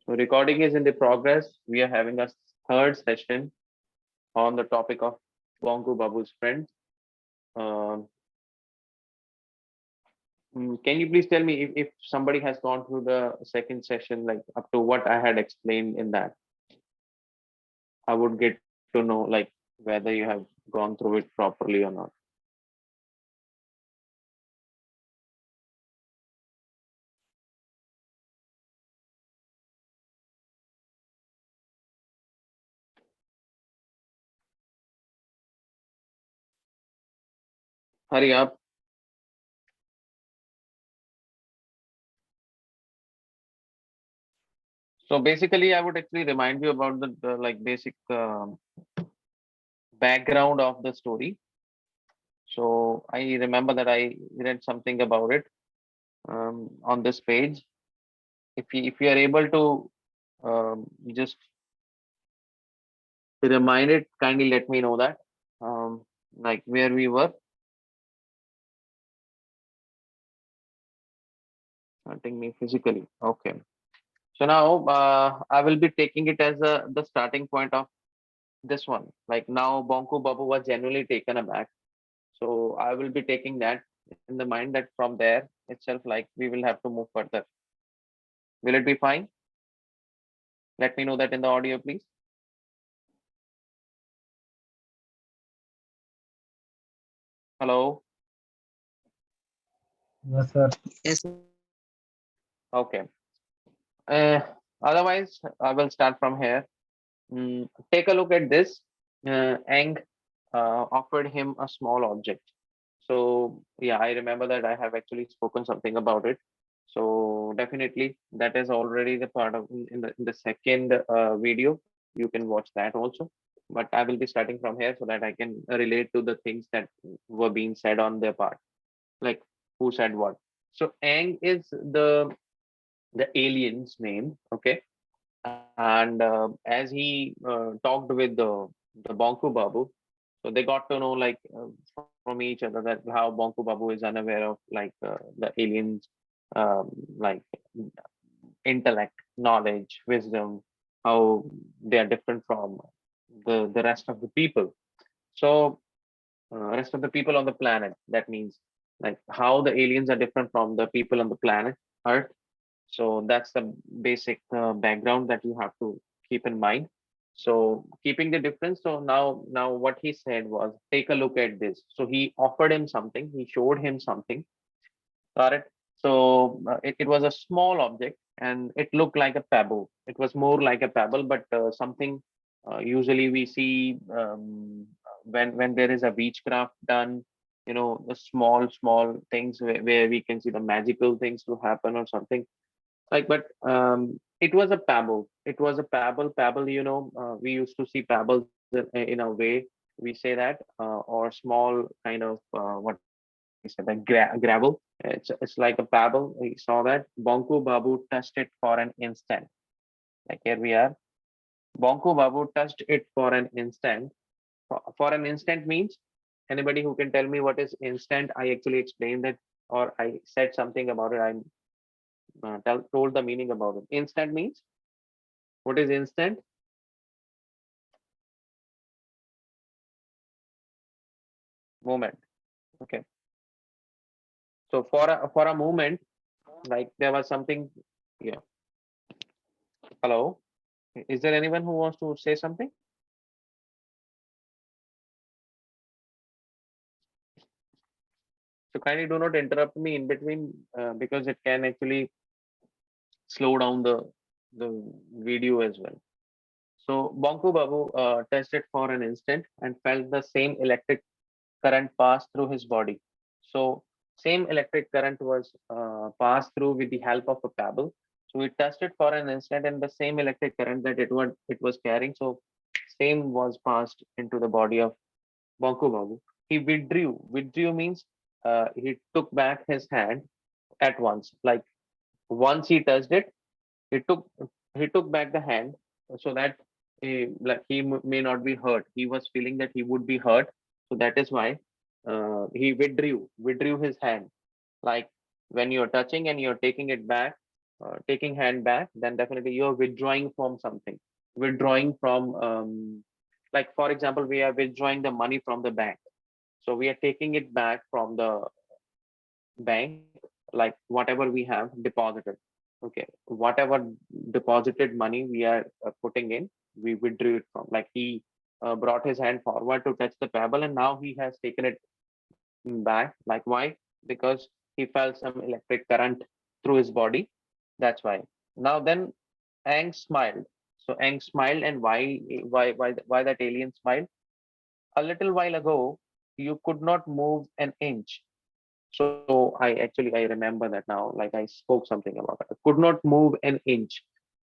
So recording is in the progress. We are having a third session on the topic of Banku Babu's friend. Um, can you please tell me if somebody has gone through the second session, like up to what I had explained in that? I would get to know like whether you have gone through it properly or not. Hurry up. So basically, I would actually remind you about the like basic background of the story. So I remember that I read something about it on this page. If you are able to just remind it, kindly let me know that like where we were. Hunting me physically. Okay. So now I will be taking it as the starting point of this one. Like now Bonku Babu was genuinely taken aback. So I will be taking that in the mind that from there itself, like we will have to move further. Will it be fine? Let me know that in the audio, please. Hello. Yes, sir. Yes, Okay. Uh, Otherwise, I will start from here. Take a look at this. Ang offered him a small object. So yeah, I remember that I have actually spoken something about it. So definitely that is already the part of in the second video. You can watch that also. But I will be starting from here so that I can relate to the things that were being said on their part, like who said what. So Ang is the alien's name, okay? And as he talked with the Bonku Babu, so they got to know like from each other that how Bonku Babu is unaware of like the aliens like intellect, knowledge, wisdom, how they are different from the rest of the people. So rest of the people on the planet. That means like how the aliens are different from the people on the planet Earth. So that's the basic background that you have to keep in mind. So keeping the difference. So now what he said was, take a look at this. So he offered him something. He showed him something. Got it. So it was a small object and it looked like a pebble. It was more like a pebble, but something usually we see when there is a beechcraft done. The small things where we can see the magical things to happen or something like. But it was a pebble. It was a pebble. We used to see pebbles in a way. We say that or small kind of what we say, the gravel. It's like a pebble. We saw that Bonku Babu touched it for an instant. Like here we are. Bonku Babu touched it for an instant. For an instant means, anybody who can tell me what is instant? I actually explained that, or I said something about it. I told the meaning about it. Instant means, what is instant? Moment. Okay. So for a moment, like there was something. Yeah. Hello. Is there anyone who wants to say something? So kindly do not interrupt me in between because it can actually slow down the video as well. So Bonku Babu tested for an instant and felt the same electric current pass through his body. So same electric current was passed through with the help of a pebble. So we tested for an instant and the same electric current that it was carrying. So same was passed into the body of Bonku Babu. He withdrew. Withdrew means he took back his hand at once. Like once he touched it, he took he took back the hand so that like may not be hurt. He was feeling that he would be hurt, so that is why he withdrew his hand. Like when you're touching and you're taking it back, taking hand back, then definitely you're withdrawing from something. Withdrawing from, like for example, we are withdrawing the money from the bank. So we are taking it back from the bank, like whatever we have deposited. Okay, whatever deposited money we are putting in, we withdrew it from. Like he brought his hand forward to touch the pebble, and now he has taken it back. Like why? Because he felt some electric current through his body. That's why. Now then, Aang smiled. So Aang smiled, and why that alien smiled? A little while ago, you could not move an inch. So I remember that now. Like I spoke something about it. Could not move an inch.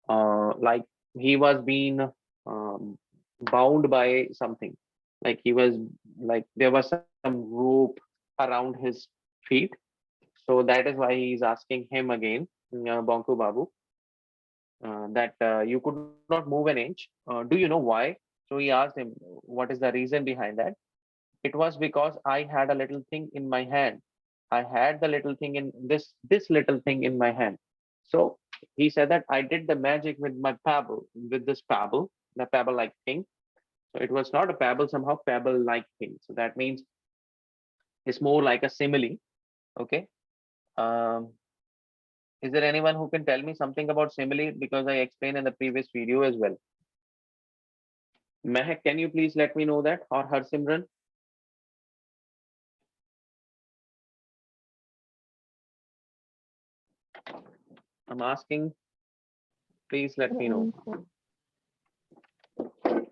Like he was being bound by something. Like he was, like there was some rope around his feet. So that is why he is asking him again, Banku Babu, that you could not move an inch. Do you know why? So he asked him, what is the reason behind that? It was because I had a little thing in my hand. I had the little thing in this little thing in my hand. So he said that I did the magic with my pebble, with this pebble, the pebble-like thing. So it was not a pebble, somehow pebble-like thing. So that means it's more like a simile. Okay. Um, is there anyone who can tell me something about simile? Because I explained in the previous video as well. Mehak, can you please let me know that, or Harsimran? I'm asking, please let me know.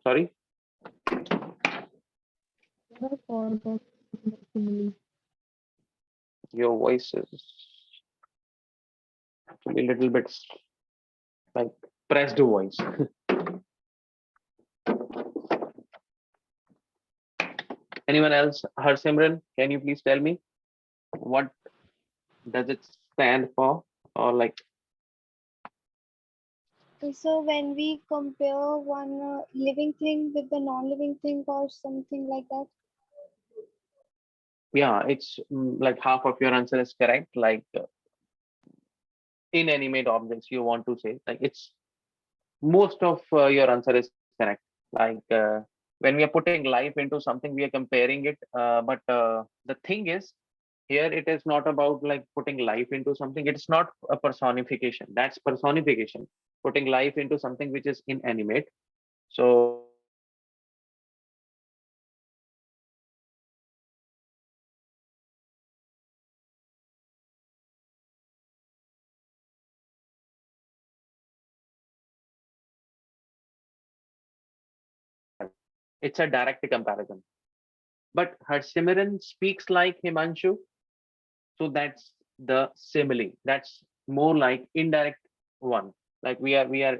Sorry, your voice is actually a little bit like pressed voice. Anyone else? Harsimran, can you please tell me what does it stand for? Or like, So when we compare one living thing with the non-living thing or something like that. yeah, it's like half of your answer is correct. Like inanimate objects, you want to say. Like it's most of your answer is correct. Like when we are putting life into something, we are comparing it. But the thing is, here it is not about like putting life into something. It's not a personification. That's personification. Putting life into something which is inanimate. So it's a direct comparison. But Harshimiran speaks like Himanshu, so that's the simile. That's more like indirect one. Like we are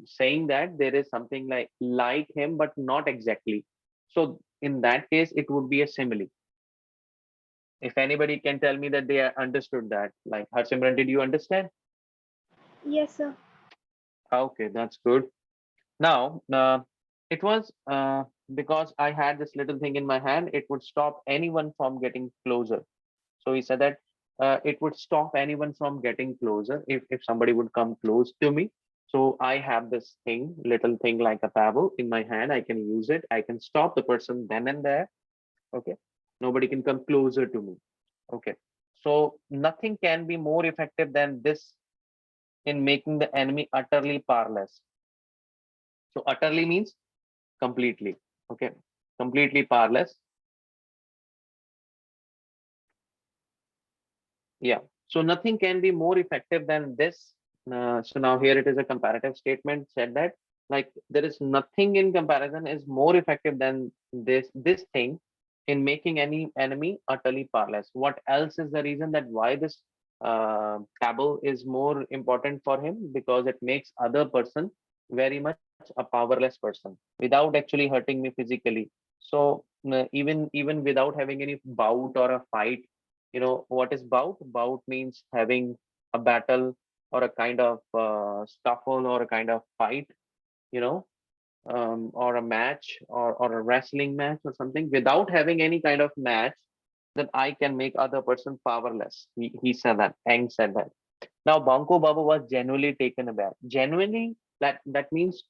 saying that there is something like him, but not exactly. So in that case, it would be a simile. If anybody can tell me that they understood that, like Harshimran, did you understand? Yes, sir. Okay, that's good. Now, it was because I had this little thing in my hand, it would stop anyone from getting closer. So he said that it would stop anyone from getting closer if somebody would come close to me. So I have this thing, little thing like a pebble in my hand. I can use it. I can stop the person then and there. Okay. Nobody can come closer to me. Okay. So nothing can be more effective than this in making the enemy utterly powerless. So utterly means completely. Okay. Completely powerless. Yeah. So nothing can be more effective than this. So now here it is a comparative statement said that like there is nothing in comparison is more effective than this thing in making any enemy utterly powerless. What else is the reason that why this taboo is more important for him? Because it makes other person very much a powerless person without actually hurting me physically. So even without having any bout or a fight, what is bout? Bout means having a battle or a kind of scuffle or a kind of fight, you know, or a match or a wrestling match or something. Without having any kind of match, that I can make other person powerless. He said that. Aang said that. Now, Banku Babu was genuinely taken aback. Genuinely, that means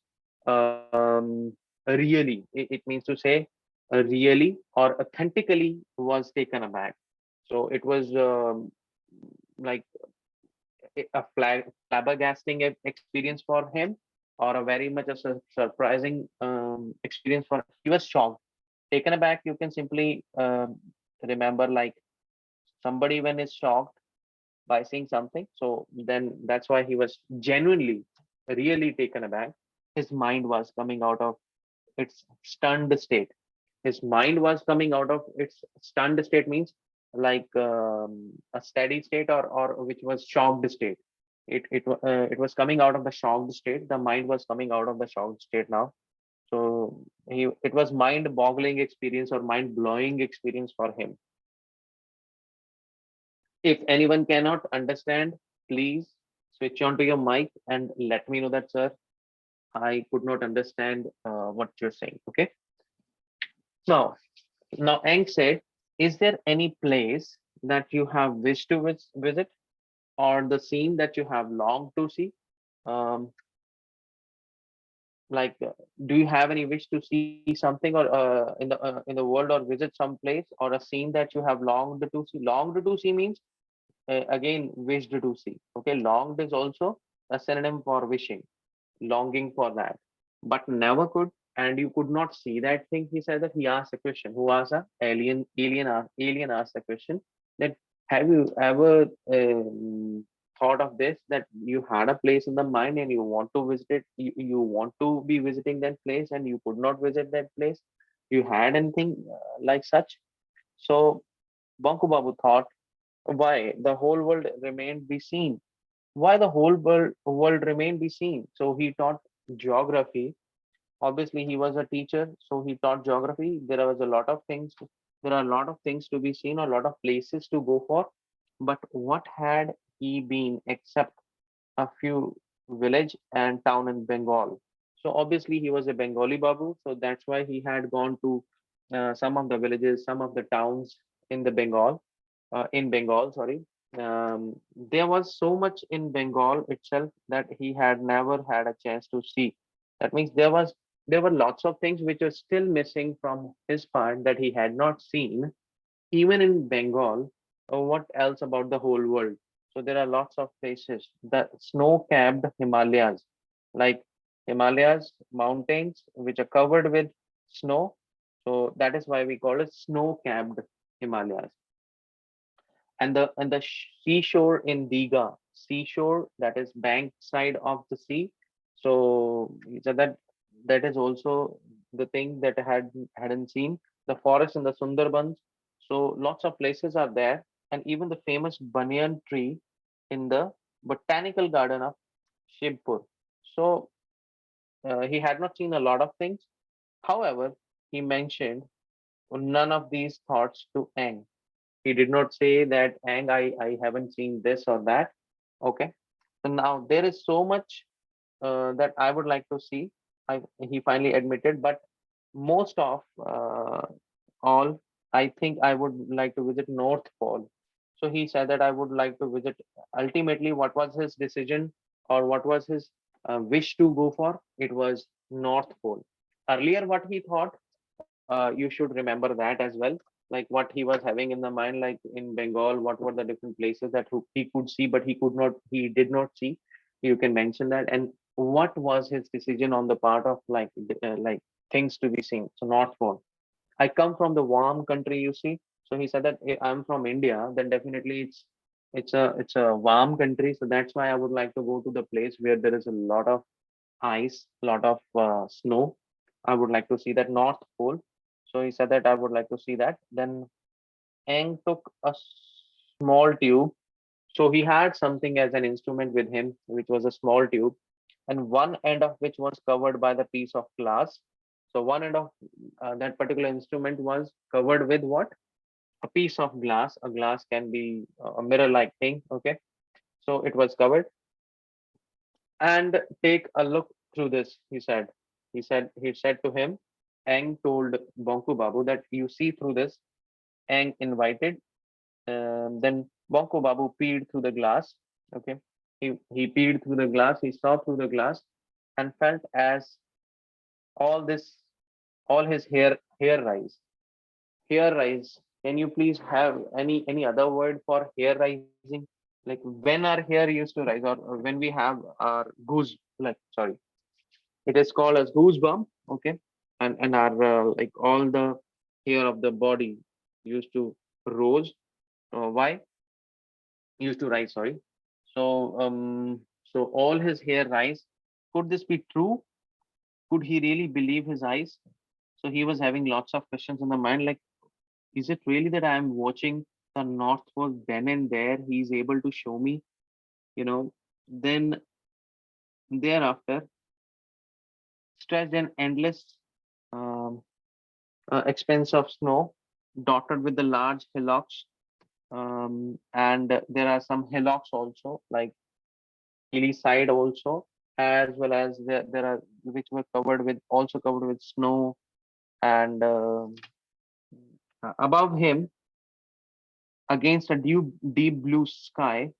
really. It means to say really or authentically was taken aback. So it was like a flabbergasting experience for him, or a very much a surprising experience for him. He was shocked, taken aback. You can simply remember like somebody when is shocked by seeing something. So then that's why he was genuinely, really taken aback. His mind was coming out of its stunned state. His mind was coming out of its stunned state means like a steady state, or which was shocked state. It was coming out of the shocked state. The mind was coming out of the shocked state now. So it was mind boggling experience or mind blowing experience for him. If anyone cannot understand, please switch on to your mic and let me know that, sir, I could not understand what you're saying. Okay. Now, Ang said, is there any place that you have wished to visit, or the scene that you have longed to see? Um, like, do you have any wish to see something, or in the world, or visit some place, or a scene that you have longed to see? Longed to see means again wished to see. Okay, longed is also a synonym for wishing, longing for that, but never could, and you could not see that thing. He said that he asked a question. Who asked a alien asked a question that, have you ever thought of this, that you had a place in the mind and you want to visit it, you want to be visiting that place and you could not visit that place? You had anything like such? So Banku Babu thought, why the whole world remained be seen, why the whole world remained be seen. So he taught geography. Obviously, he was a teacher, so he taught geography. There was a lot of things. There are a lot of things to be seen, a lot of places to go for. But what had he been except a few village and town in Bengal? So obviously, he was a Bengali Babu, so that's why he had gone to some of the villages, some of the towns in the Bengal, sorry. There was so much in Bengal itself that he had never had a chance to see. That means there were lots of things which are still missing from his part that he had not seen, even in Bengal. What else about the whole world? So there are lots of places. The snow-capped Himalayas, like Himalayas mountains, which are covered with snow. So that is why we call it snow-capped Himalayas. And the seashore in Diga, seashore, that is bank side of the sea. So he said that that is also the thing that I hadn't seen. The forest in the Sundarbans. So lots of places are there, and even the famous banyan tree in the botanical garden of Shibpur. So he had not seen a lot of things. However, he mentioned none of these thoughts to Eng. He did not say that, and I haven't seen this or that. Okay. So now there is so much that I would like to see. He finally admitted, but most of all, I think I would like to visit North Pole. So he said that I would like to visit. Ultimately, what was his decision, or what was his wish to go for? It was North Pole. Earlier, what he thought, you should remember that as well, like what he was having in the mind, like in Bengal, what were the different places that he could see but he did not see. You can mention that, and what was his decision on the part of like things to be seen. So North Pole, I come from the warm country, you see. So he said that if I'm from India, then definitely it's a warm country, so that's why I would like to go to the place where there is a lot of ice, lot of snow. I would like to see that North Pole. So he said that I would like to see that. Then Aang took a small tube. So he had something as an instrument with him, which was a small tube, and one end of which was covered by the piece of glass. So one end of that particular instrument was covered with what? A piece of glass. A glass can be a mirror-like thing. Okay. So it was covered. And take a look through this, he said. He said to him, Aang told Bonku Babu that you see through this. Aang invited. Then Bonku Babu peered through the glass. Okay. He peered through the glass. He saw through the glass and felt as all this, all his hair rise. Hair rise. Can you please have any other word for hair rising? Like when our hair used to rise, or when we have our goose, like sorry, it is called as goosebump. Okay, and our like all the hair of the body used to rose. Why used to rise? Sorry. So all his hair rise. Could this be true? Could he really believe his eyes? So he was having lots of questions in the mind, like, is it really that I am watching the North Pole then and there? He's able to show me, you know. Then thereafter, stretched an endless um, expanse of snow, dotted with the large hillocks. And there are some hillocks also, like hilly side also, as well as there are which were covered with, also covered with snow. And above him, against a deep blue sky,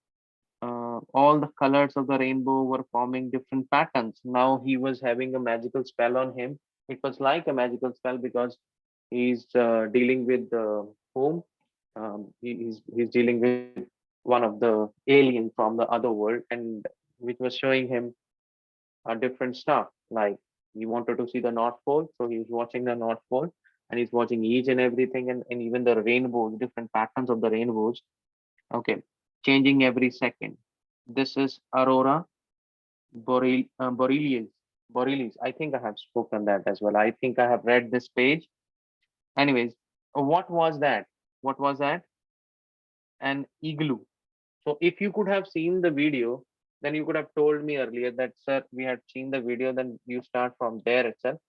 all the colors of the rainbow were forming different patterns. Now he was having a magical spell on him. It was like a magical spell because he's dealing with whom? He's dealing with one of the alien from the other world, and which was showing him different stuff. Like he wanted to see the North Pole, so he's watching the North Pole, and he's watching each and everything, and even the rainbows, different patterns of the rainbows. Okay, changing every second. This is Aurora Borealis. Borealis. I think I have spoken that as well. I think I have read this page. Anyways, what was that? What was that? An igloo. So if you could have seen the video, then you could have told me earlier that, sir, we had seen the video, then you start from there itself.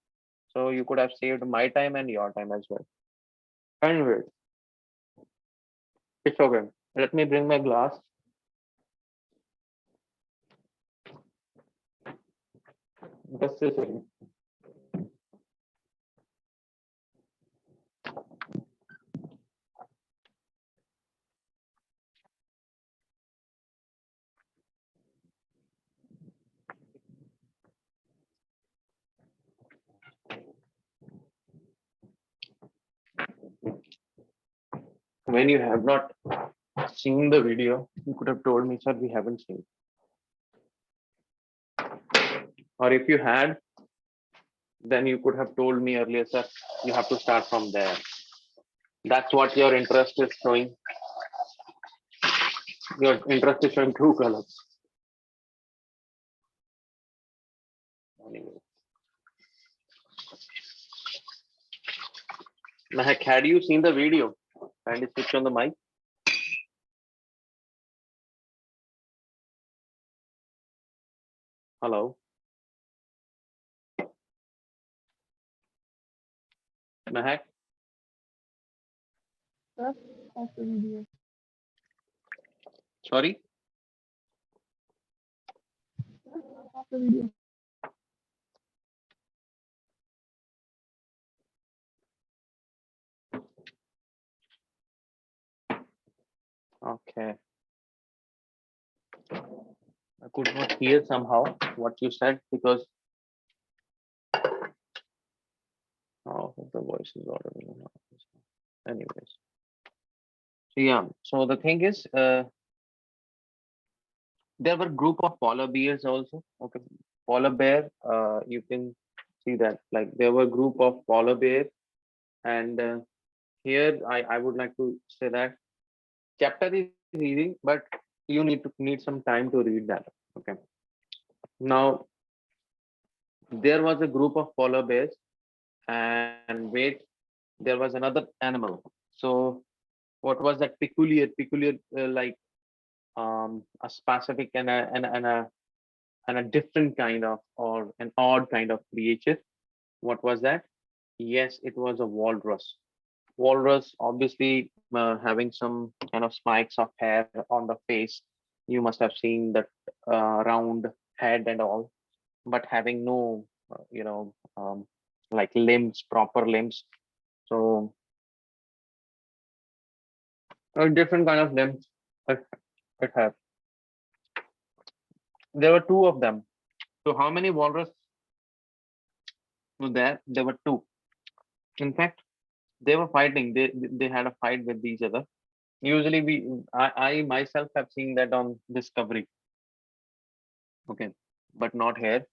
So you could have saved my time and your time as well. Anyway, it's okay. Let me bring my glass. Just a second. When you have not seen the video, you could have told me, sir, we haven't seen. Or if you had, then you could have told me earlier, sir, you have to start from there. That's what your interest is showing. Your interest is showing true colors. Anyway. Mahak, had you seen the video? Kindly switch on the mic. Hello. Mahak? Sir, off the video. Sorry? Off the video. Okay. I could not hear somehow what you said because the voice is audible. Anyways. So yeah. So the thing is, there were group of polar bears also. Okay. Polar bear, you can see that. Like there were group of polar bear, and here I would like to say that chapter is easy, but you need some time to read that. Okay. Now there was a group of polar bears, and wait, there was another animal. So what was that peculiar, like a specific and a different kind of, or an odd kind of creature? What was that? Yes, it was a walrus. Walrus, obviously, having some kind of spikes of hair on the face. You must have seen that round head and all, but having no, like limbs, proper limbs. So a different kind of limbs it, it has. There were two of them. So how many walrus were there? There were two. In fact, they were fighting. They had a fight with each other. Usually, I myself have seen that on Discovery. Okay, but not here.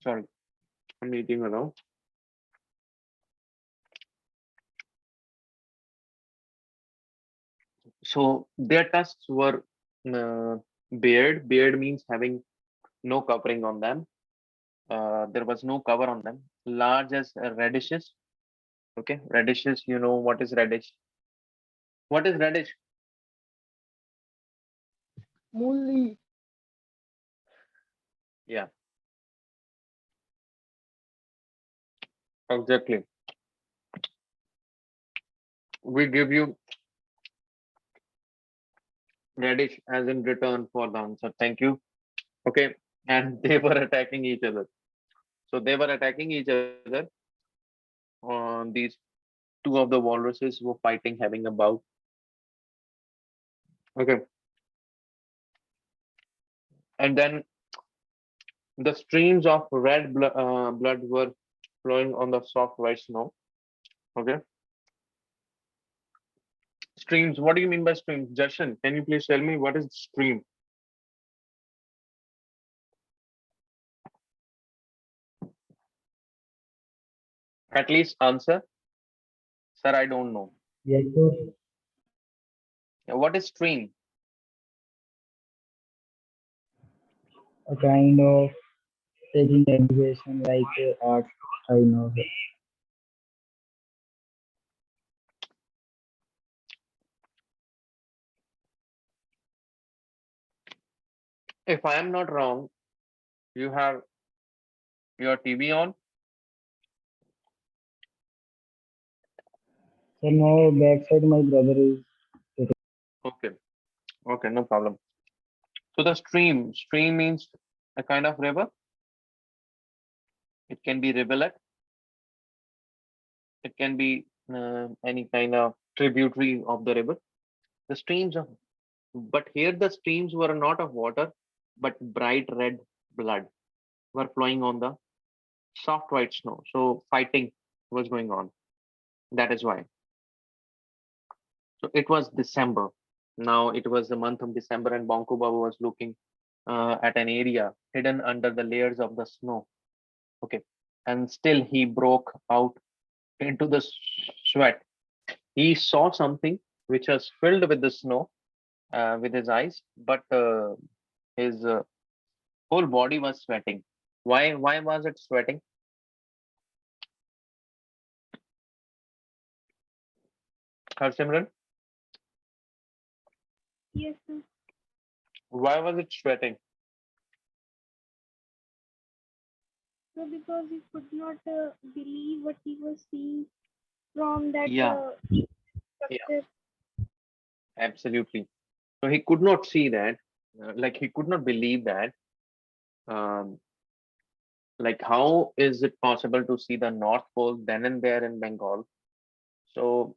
Sorry, I'm eating alone. So their tusks were uh, bared. Bared means having no covering on them. There was no cover on them. Large as radishes. Okay, radishes. You know what is radish? What is radish? Muli. Yeah, exactly. We give you radish as in return for the answer. Thank you. Okay, and they were attacking each other. So they were attacking each other. These two of the walruses were fighting, having a bout. Okay, and then the streams of blood were flowing on the soft white snow. Okay, streams. What do you mean by streams? Jashan, can you please tell me what is stream? At least answer, sir. I don't know. Yes, sir. What is stream? A kind of taking education like art. I know. Sir. If I am not wrong, you have your TV on. So now backside my brother is sitting. Okay, okay, no problem. So the stream means a kind of river. It can be rivulet. It can be any kind of tributary of the river. The streams of, but here the streams were not of water, but bright red blood were flowing on the soft white snow. So fighting was going on. That is why. So it was December. Now it was the month of December, and Banku Babu was looking at an area hidden under the layers of the snow. Okay, and still he broke out into the sweat. He saw something which was filled with the snow with his eyes, but his whole body was sweating. Why? Why was it sweating? Harsimran, Yes, sir. why was it sweating? So because he could not believe what he was seeing from that Yeah, yeah, structure. absolutely. So he could not see that, like he could not believe that. Um, like how is it possible to see the North Pole then and there in Bengal? So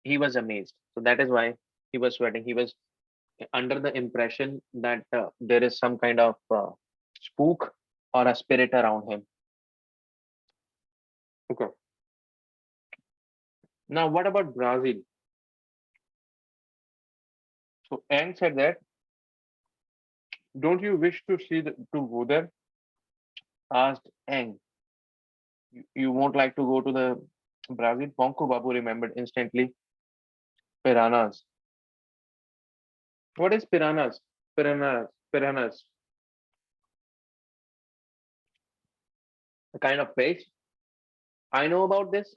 he was amazed. So that is why he was sweating. He was under the impression that there is some kind of spook or a spirit around him. Okay. Now, what about Brazil? So Ang said that, don't you wish to to go there? Asked Ang. You won't like to go to the Brazil? Ponko Babu remembered instantly. Piranhas. What is piranhas? Piranhas. A kind of fish. I know about this.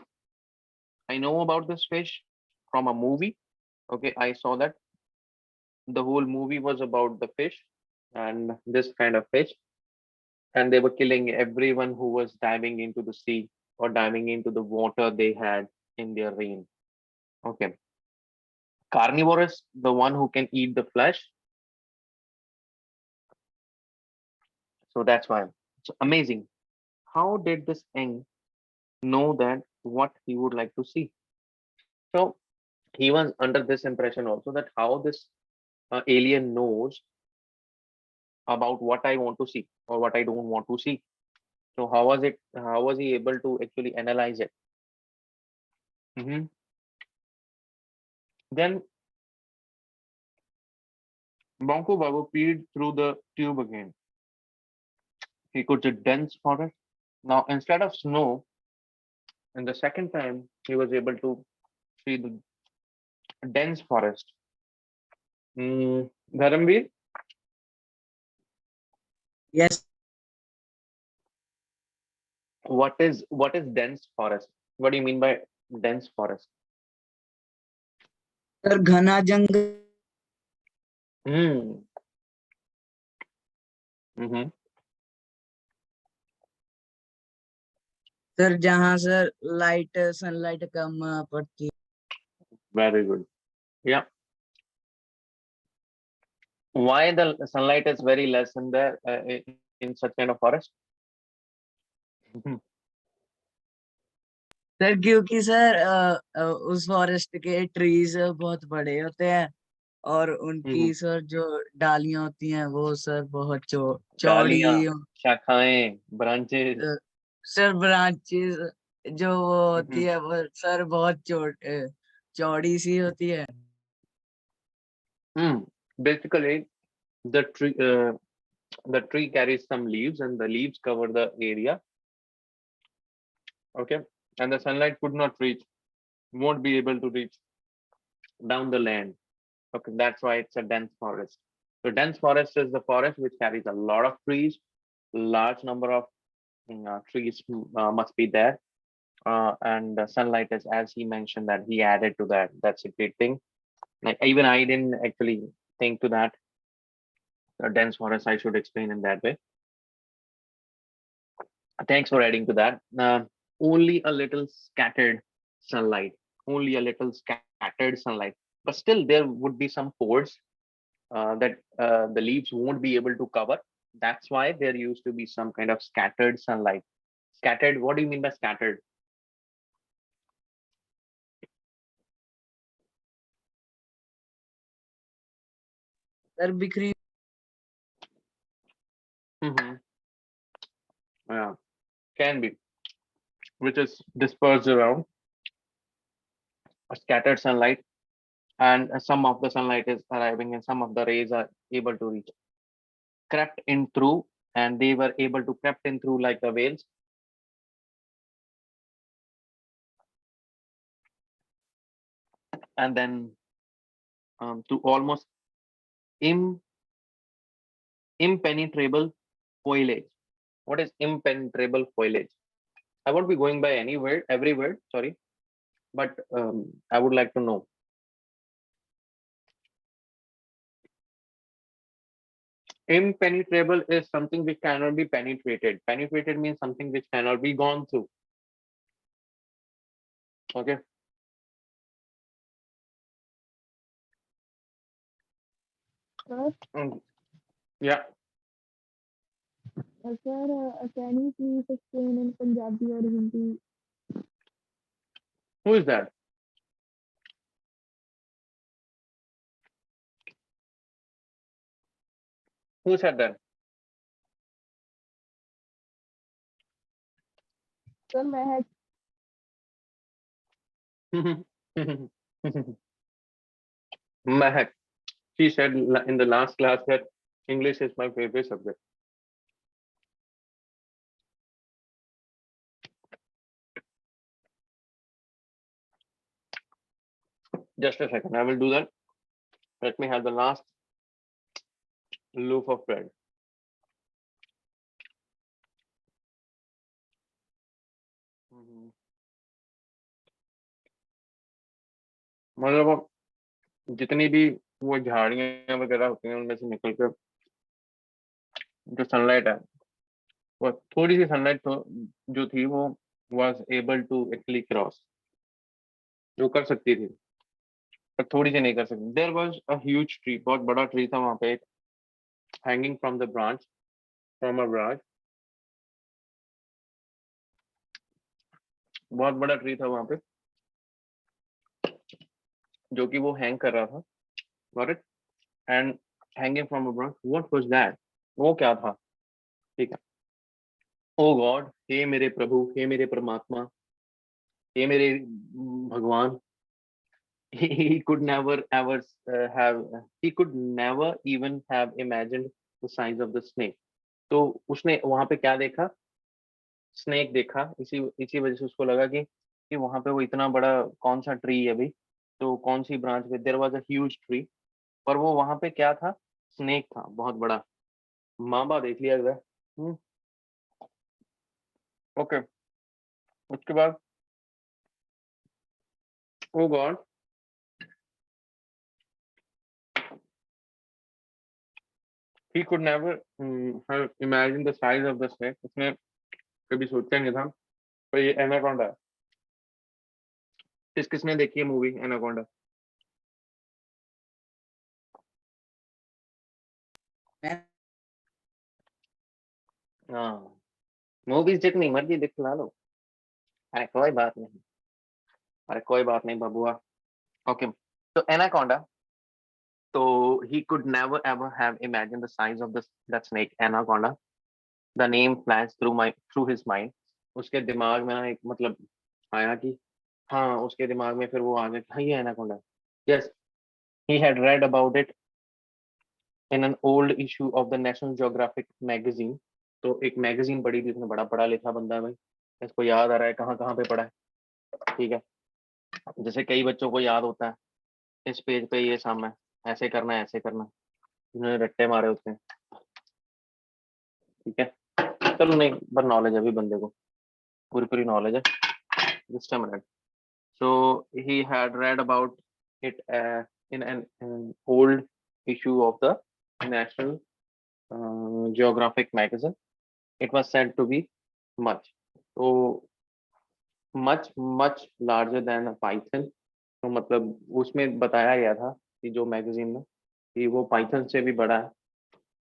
I know about this fish from a movie. Okay, I saw that. The whole movie was about the fish and this kind of fish, and they were killing everyone who was diving into the sea or diving into the water they had in their reign. Okay. Carnivorous, the one who can eat the flesh. So that's why. It's amazing. How did this Eng know that what he would like to see? So he was under this impression also that how this alien knows about what I want to see or what I don't want to see. So how was it? How was he able to actually analyze it? Mhm. Then Banku Babu peered through the tube again. He could see dense forest. Now instead of snow, in the second time he was able to see the dense forest. Dharamveer, Yes, what is dense forest? What do you mean by dense forest? Sir घना जंगल Hmm. Mm-hmm. Sir जहाँ sir light sunlight कम पड़ती Very good. Yeah. Why the sunlight is very less in there in such kind of forest? Mhm. Sir क्योंकि sir उस forest के trees बहुत बड़े होते हैं और Mhm. उनकी सर जो डालियां होती हैं वो सर बहुत चौड़ी डालियां, शाखाएं, ब्रांचेस. सर ब्रांचेस जो वो होती Mhm. है वो सर बहुत चौड़ी सी होती है Basically, the tree carries some leaves, and the leaves cover the area. Okay, and the sunlight could not reach, won't be able to reach down the land. Okay, that's why it's a dense forest. So dense forest is the forest which carries a lot of trees. Large number of trees must be there, and the sunlight is, as he mentioned, that he added to that. That's a great thing. Like even I didn't actually think to that. A dense forest, I should explain in that way. Thanks for adding to that. Only a little scattered sunlight, only a little scattered sunlight, but still there would be some pores that the leaves won't be able to cover. That's why there used to be some kind of scattered sunlight. Scattered, what do you mean by scattered? Sir बिखरी Hmm. Yeah, can be, which is dispersed around a scattered sunlight, and some of the sunlight is arriving, and some of the rays are able to reach, crept in through, and they were able to crept in through like the whales, and then to almost im, impenetrable foliage. What is impenetrable foliage? I won't be going by any word, every word, sorry, but I would like to know. Impenetrable is something which cannot be penetrated. Penetrated means something which cannot be gone through. Okay. Sir, Yeah. can you please explain in Punjabi or Hindi? Who is that? Who said that? Sir, Mehak, Mahak. She said in the last class that English is my favorite subject. Just a second. I will do that. Let me have the last loaf of bread. Mhm. मतलब जितनी भी वो झाड़ियां वगैरह होती हैं उनमें से निकल कर जो सनलाइट है वो थोड़ी सी सनलाइट तो जो थी वो was able to actually cross जो कर सकती थी पर थोड़ी सी नहीं कर सकती there was a huge tree बहुत बड़ा ट्री था वहां पे hanging from the branch from a branch बहुत बड़ा ट्री था वहां पे जो कि वो हैंग कर रहा था, got it, and hanging from a branch, what was that, वो क्या था, ठीक है। ओ गॉड, हे मेरे प्रभु, हे मेरे परमात्मा, हे मेरे भगवान, he could never ever have, he could never even have imagined the size of the snake. तो उसने वहां पे क्या देखा, स्नेक देखा, इसी इसी वजह से उसको लगा कि वहां पे वो इतना बड़ा कौन सा ट्री है भाई, तो कौन सी ब्रांच पे, there was a huge tree, पर वो वहां पे क्या था, स्नेक था बहुत बड़ा। मामा देख लिया गया। ओके, उसके बाद ओ God, he could never have imagined the size of the snake, उसने कभी सोचा नहीं था। पर ये एनाकोंडा है। किसने देखी है मूवी एनाकोंडा? हाँ, मूवीज जितनी मर्जी दिखला लो, अरे कोई बात नहीं, अरे कोई बात नहीं बबुआ। ओके, तो एनाकोंडा, तो he could never ever have imagined the size of that snake anaconda. The name flashed through his mind. उसके दिमाग में ना एक मतलब आया कि हाँ, उसके दिमाग में फिर वो आ गया, हाँ ये anaconda. Yes, he had read about it in an old issue of the National Geographic magazine. तो एक मैगजीन पढ़ी थी उसने, बड़ा पढ़ा लिखा बंदा है भाई, इसको याद आ रहा है कहाँ कहाँ पे पढ़ा है, ठीक है। जैसे कई बच्चों को याद होता है इस पेज पे ये सामने ऐसे करना है, ऐसे करना है, उन्होंने रट्टे मारे होते हैं, ठीक है। चलो नहीं, पर नॉलेज है अभी बंदे को, पूरी पूरी नॉलेज है। Just a minute. So he had read about it in an old issue of the National Geographic magazine. It was said to be much, so much larger than a python. तो मतलब उसमें बताया गया था कि जो magazine में कि वो पाइथन से भी बड़ा है,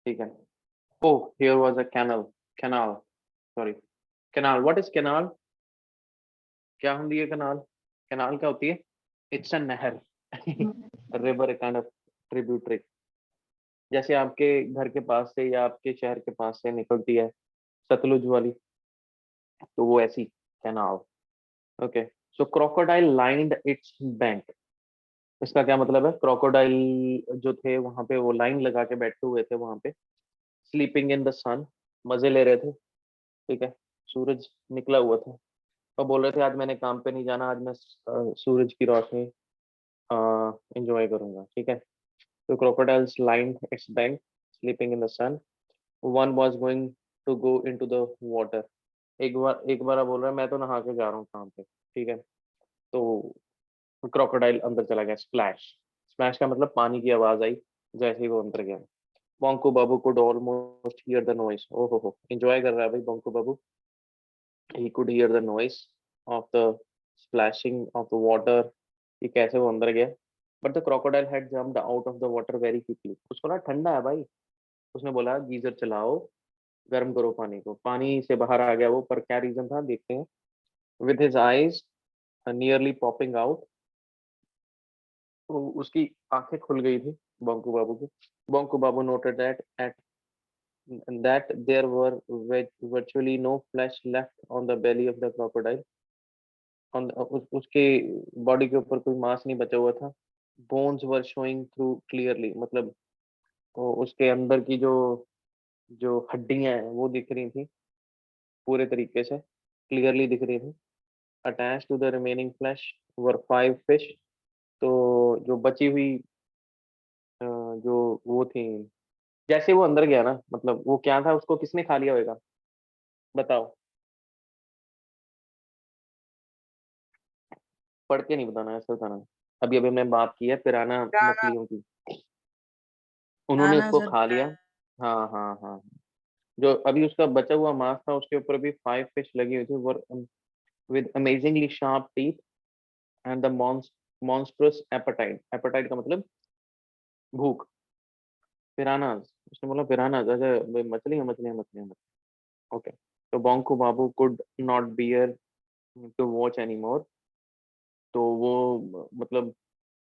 ठीक है। Oh, here was a canal, sorry, canal. What is canal? क्या होती है कनाल? कनाल क्या होती है? इट्स अ नहर, रिवर, काइंड ऑफ ट्रिब्यूटरी। जैसे आपके घर के पास से या आपके शहर के पास से निकलती है सतलुज वाली, तो वो ऐसी canal. Okay, so crocodile lined it's bank. इसका क्या मतलब है? क्रोकोडाइल जो थे वहां पे वो लाइन लगा के बैठे हुए थे वहां पे, स्लीपिंग इन द सन, मजे ले रहे थे, ठीक है। सूरज निकला हुआ था और बोल रहे थे आज मैंने काम पे नहीं जाना, आज मैं सूरज की रोशनी एंजॉय करूंगा, ठीक है। तो crocodiles lined its bank, sleeping in the sun. One was going to go into the water. एक बार बोल रहा है मैं तो नहा के जा रहा हूँ काम पे, ठीक है। तो क्रोकोडाइल अंदर चला गया, स्प्लैश। स्प्लैश का मतलब पानी की आवाज आई जैसे ही वो अंदर गया। बोंको बाबू could almost hear the noise. ओहो हो, एंजॉय कर रहा है भाई बोंको बाबू। He could hear the noise of the splashing of the water, कि कैसे वो अंदर गया। But the crocodile had jumped out of the water very quickly. उसको ना ठंडा है भाई, उसने बोला गीजर चलाओ, गर्म करो पानी को, पानी से बाहर आ गया वो। पर क्या रीजन था देखते हैं। With his eyes nearly popping out, तो उसकी आंखें खुल गई थी बंकू बाबू की। बंकू बाबू noted that there were virtually no flesh left on the belly of the crocodile. उसके बॉडी के ऊपर कोई मांस नहीं बचा हुआ था। बोन्स वर शोइंग थ्रू क्लियरली, मतलब वो उसके अंदर की जो जो हड्डियां हैं वो दिख रही थी पूरे तरीके से, क्लियरली दिख रही थी। Attach to the remaining flesh were 5 fish. तो जो बची हुई जो वो थी, जैसे वो अंदर गया ना, मतलब वो क्या था, उसको किसने खा लिया होगा बताओ? पढ़ के नहीं बताना, ऐसा बताना। अभी अभी हमने बात की है पिराना गाना मछलियों की, उन्होंने गाना उसको सर खा लिया। हाँ हाँ हाँ, जो अभी उसका बचा हुआ मांस था उसके ऊपर भी 5 फिश लगी हुई थी, were with amazingly sharp teeth and the monstrous appetite. Appetite का मतलब भूख। पिरानाज, उसने बोला पिरानाज, अच्छा मछलियाँ मछलियाँ मछलियाँ। ओके, तो Banku Babu could not bear to watch any more. तो वो मतलब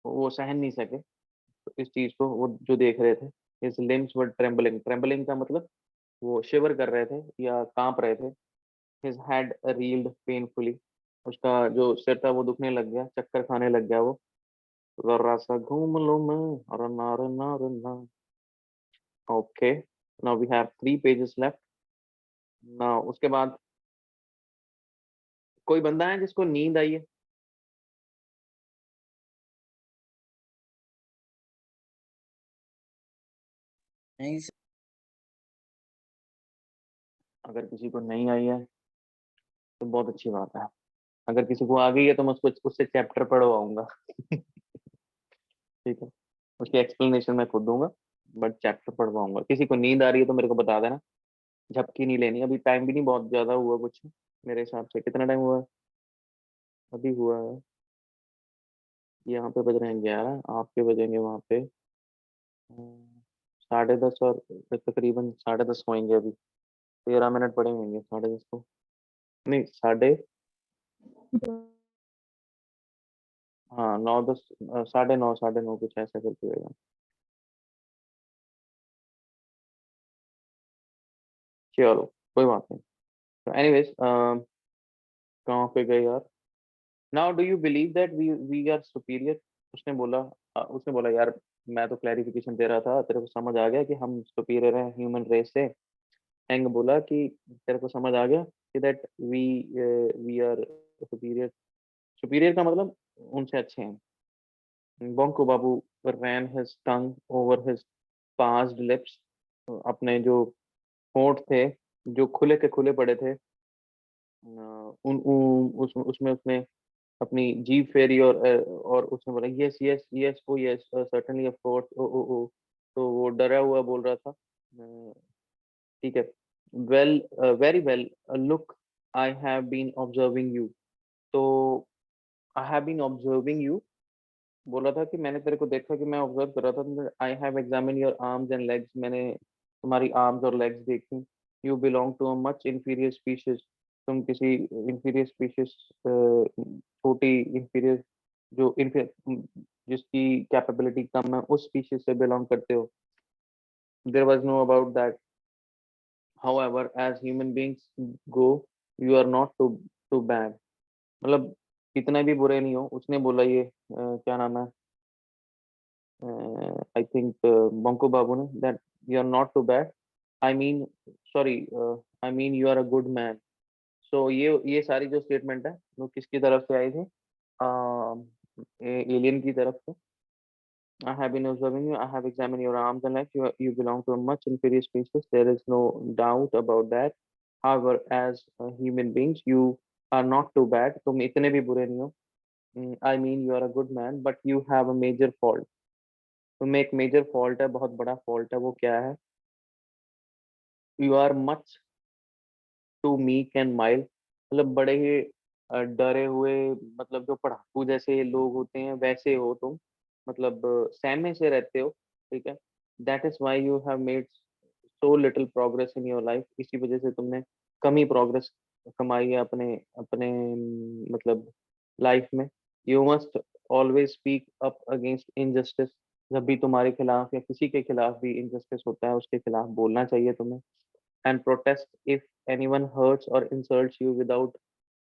वो सहन नहीं सके तो इस चीज को, वो जो देख रहे थे। हिज लिम्स वर ट्रेम्बलिंग, ट्रेम्बलिंग का मतलब वो शिवर कर रहे थे या कांप रहे थे। हिज हेड रील्ड पेनफुली, उसका जो सिर था वो दुखने लग गया, चक्कर खाने लग गया वो। जरा सा घूम लूं मैं, रन्ना रन्ना रन्ना। Okay, now we have 3 pages left. Now उसके बाद कोई बंदा है जिसको नींद आई है? नहीं सर। अगर किसी को नहीं आई है तो बहुत अच्छी बात है। अगर किसी को आ गई है तो मैं उसको उससे चैप्टर पढ़वाऊंगा। ठीक है, उसकी एक्सप्लेनेशन मैं खुद दूंगा, बट चैप्टर पढ़वाऊंगा। किसी को नींद आ रही है तो मेरे को बता देना। झपकी नहीं लेनी, अभी टाइम भी नहीं बहुत ज्यादा हुआ कुछ, मेरे हिसाब से। कितना टाइम हुआ है? अभी हुआ है, यहाँ पे बज रहे हैं 11, आपके बजेंगे वहाँ पे 10:30, और तकरीबन 10:30 होंगे अभी। 13 मिनट पड़े होंगे 10:30 को। नहीं, साढ़े, हाँ 9:10, 9:30, 9:30 कुछ ऐसा करके होगा। चलो कोई बात नहीं। तो एनीवेज, कहाँ पे गए यार? Now do you believe that we we are superior? उसने बोला यार, मैं तो क्लैरिफिकेशन दे रहा था, तेरे को समझ आ गया कि हम सुपीरियर हैं ह्यूमन रेस से? हैंग बोला कि तेरे को समझ आ गया कि that we are superior. Superior का मतलब उनसे अच्छे हैं। बंकू बाबू ran his tongue over his parsed lips, अपने जो होंठ थे जो खुले के खुले पड़े थे, उसमें उसने अपनी जीभ फेरी, और उसने बोला yes yes yes, oh yes, certainly, of course, oh oh oh. तो वो डरा हुआ बोल रहा था। ठीक है। Well, very well, look, I have been observing you. तो I have been observing you बोला था कि मैंने तेरे को देखा, कि मैं ऑब्जर्व कर रहा था। I have examine your arms and legs, मैंने तुम्हारी आर्म्स और लेग्स देखी। You belong to a much inferior species, तुम किसी इंफीरियर स्पीशीज, छोटी इंफीरियर, जो जिसकी कैपेबिलिटी कम है, उस स्पीशीज से बिलोंग करते हो। There was no about that, however as human beings go, you are not too bad। मतलब कितना भी बुरे नहीं हो, उसने बोला ये, क्या नाम है, आई थिंक बंको बाबू ने, that you are not too bad, I mean, sorry, I mean you are a good man. So ये सारी जो स्टेटमेंट है वो किसकी तरफ से आई थी? एलियन की तरफ से। I have been observing you. I have examined your arms and legs. You belong to a much inferior species. There is no doubt about that. However, as human beings, you are not too bad. तुम इतने भी बुरे नहीं हो। I mean, you are a good man, but you have a major fault. तुम्हें एक major fault है, बहुत बड़ा फॉल्ट है। वो क्या है? You are much too meek and mild, मतलब बड़े ही डरे हुए, मतलब जो पढ़ाकू जैसे लोग होते हैं वैसे हो तुम, मतलब सहमे से रहते हो। ठीक है। That is why you have made so little progress in your life, इसी वजह से तुमने कम ही प्रोग्रेस कमाई है अपने अपने मतलब लाइफ में। You must always speak up against injustice, जब भी तुम्हारे खिलाफ या किसी के खिलाफ भी इनजस्टिस होता है उसके खिलाफ बोलना चाहिए तुम्हें। And protest if anyone hurts or insults you without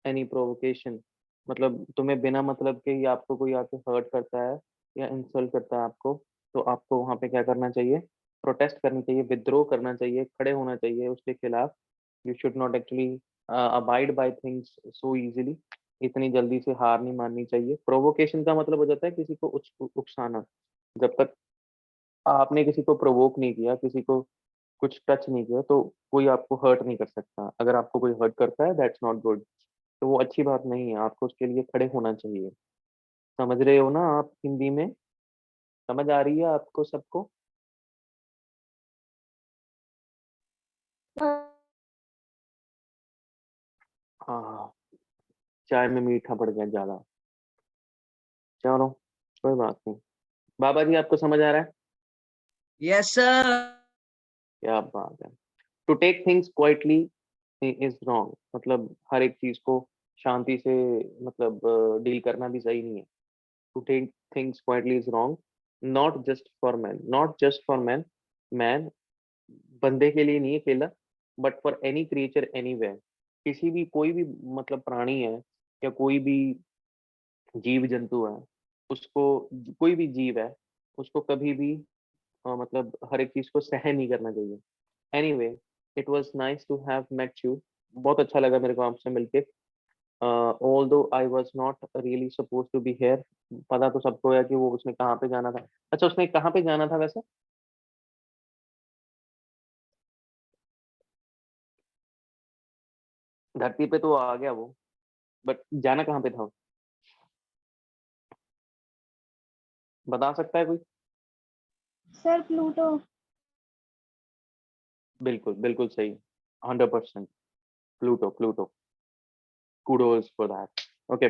any provocation, मतलब तुम्हें बिना मतलब के ही आपको कोई आके हर्ट करता है या इंसल्ट करता है आपको, तो आपको वहां पे क्या करना चाहिए? प्रोटेस्ट करनी चाहिए, विद्रोह करना चाहिए, खड़े होना चाहिए उसके खिलाफ। You should not actually abide by things so easily, इतनी जल्दी से हार नहीं माननी चाहिए। प्रोवोकेशन का मतलब हो जाता है किसी को उकसाना। जब तक आपने किसी को प्रोवोक नहीं किया, किसी को कुछ टच नहीं किया, तो कोई आपको हर्ट नहीं कर सकता। अगर आपको कोई हर्ट करता है, दैट्स नॉट गुड, तो वो अच्छी बात नहीं है। आपको उसके लिए खड़े होना चाहिए। समझ रहे हो ना आप हिंदी में? समझ आ रही है आपको सबको? हाँ, चाय में मीठा पड़ गया ज्यादा। चलो कोई बात नहीं। बाबा जी आपको समझ आ रहा है? Yes sir. क्या बात है। To take things quietly is wrong, मतलब हर एक चीज को शांति से मतलब डील करना भी सही नहीं है। To take thinks quietly is wrong, not just for men, not just for men, man बंदे के लिए नहीं है केला, but for any creature anywhere, किसी भी कोई भी मतलब प्राणी है या कोई भी जीव जंतु है, उसको कोई भी जीव है, उसको कभी भी मतलब हर एक चीज को सहन नहीं करना चाहिए। Anyway, it was nice to have met you. बहुत अच्छा लगा मेरे को आपसे मिलके। Although I was not really suppose to be here. पता तो सबको है कि वो उसने कहाँ पे जाना था। अच्छा, उसने कहाँ पे जाना था वैसे? धरती पे तो आ गया वो, बट जाना कहाँ पे था? बता सकता है कोई? Sir Pluto. बिल्कुल बिल्कुल सही, 100%। Pluto, Pluto. kudos for that. Okay,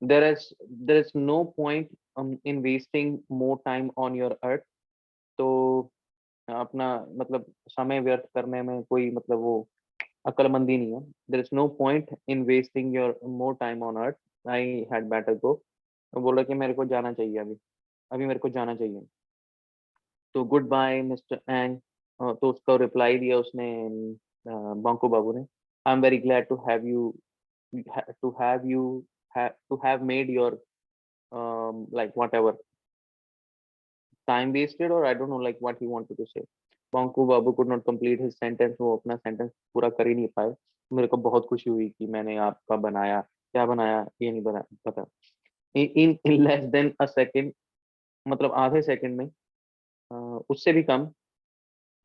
there is no point in wasting more time on your earth. तो अपना मतलब समय व्यर्थ करने में कोई मतलब वो अक्लमंदी नहीं है। There is no point in wasting your more time on earth. I had better go. बोला कि मेरे को जाना चाहिए अभी, अभी मेरे को जाना चाहिए। तो गुड बाय मिस्टर एंग। तो उसका रिप्लाई दिया उसने, बांको बाबू ने। I am very glad to have you to have made your like whatever time wasted, or I don't know like what he wanted to say. Banku Babu could not complete his sentence. वो अपना sentence पूरा कर ही नहीं पाए। मेरे को बहुत खुशी हुई कि मैंने आपका बनाया, क्या बनाया ये नहीं बना पता। In less than a second, मतलब आधे सेकंड में, उससे भी कम,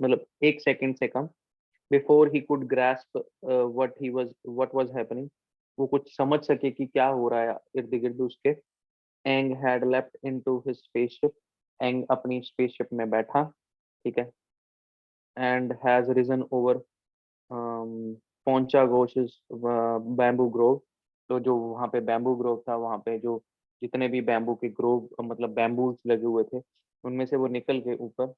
मतलब एक सेकंड से कम, before he could grasp what was happening, वो कुछ समझ सके कि क्या हो रहा है इर्द गिर्द उसके। Ang had left into his spaceship. Ang अपनी स्पेसशिप में बैठा, ठीक है। And has risen over Poncha Ghosh's bamboo grove. तो जो वहाँ पे बैम्बू ग्रोव था, वहाँ पे जो जितने भी बैम्बू के ग्रोव मतलब बैम्बूज लगे हुए थे, उनमें से वो निकल के ऊपर,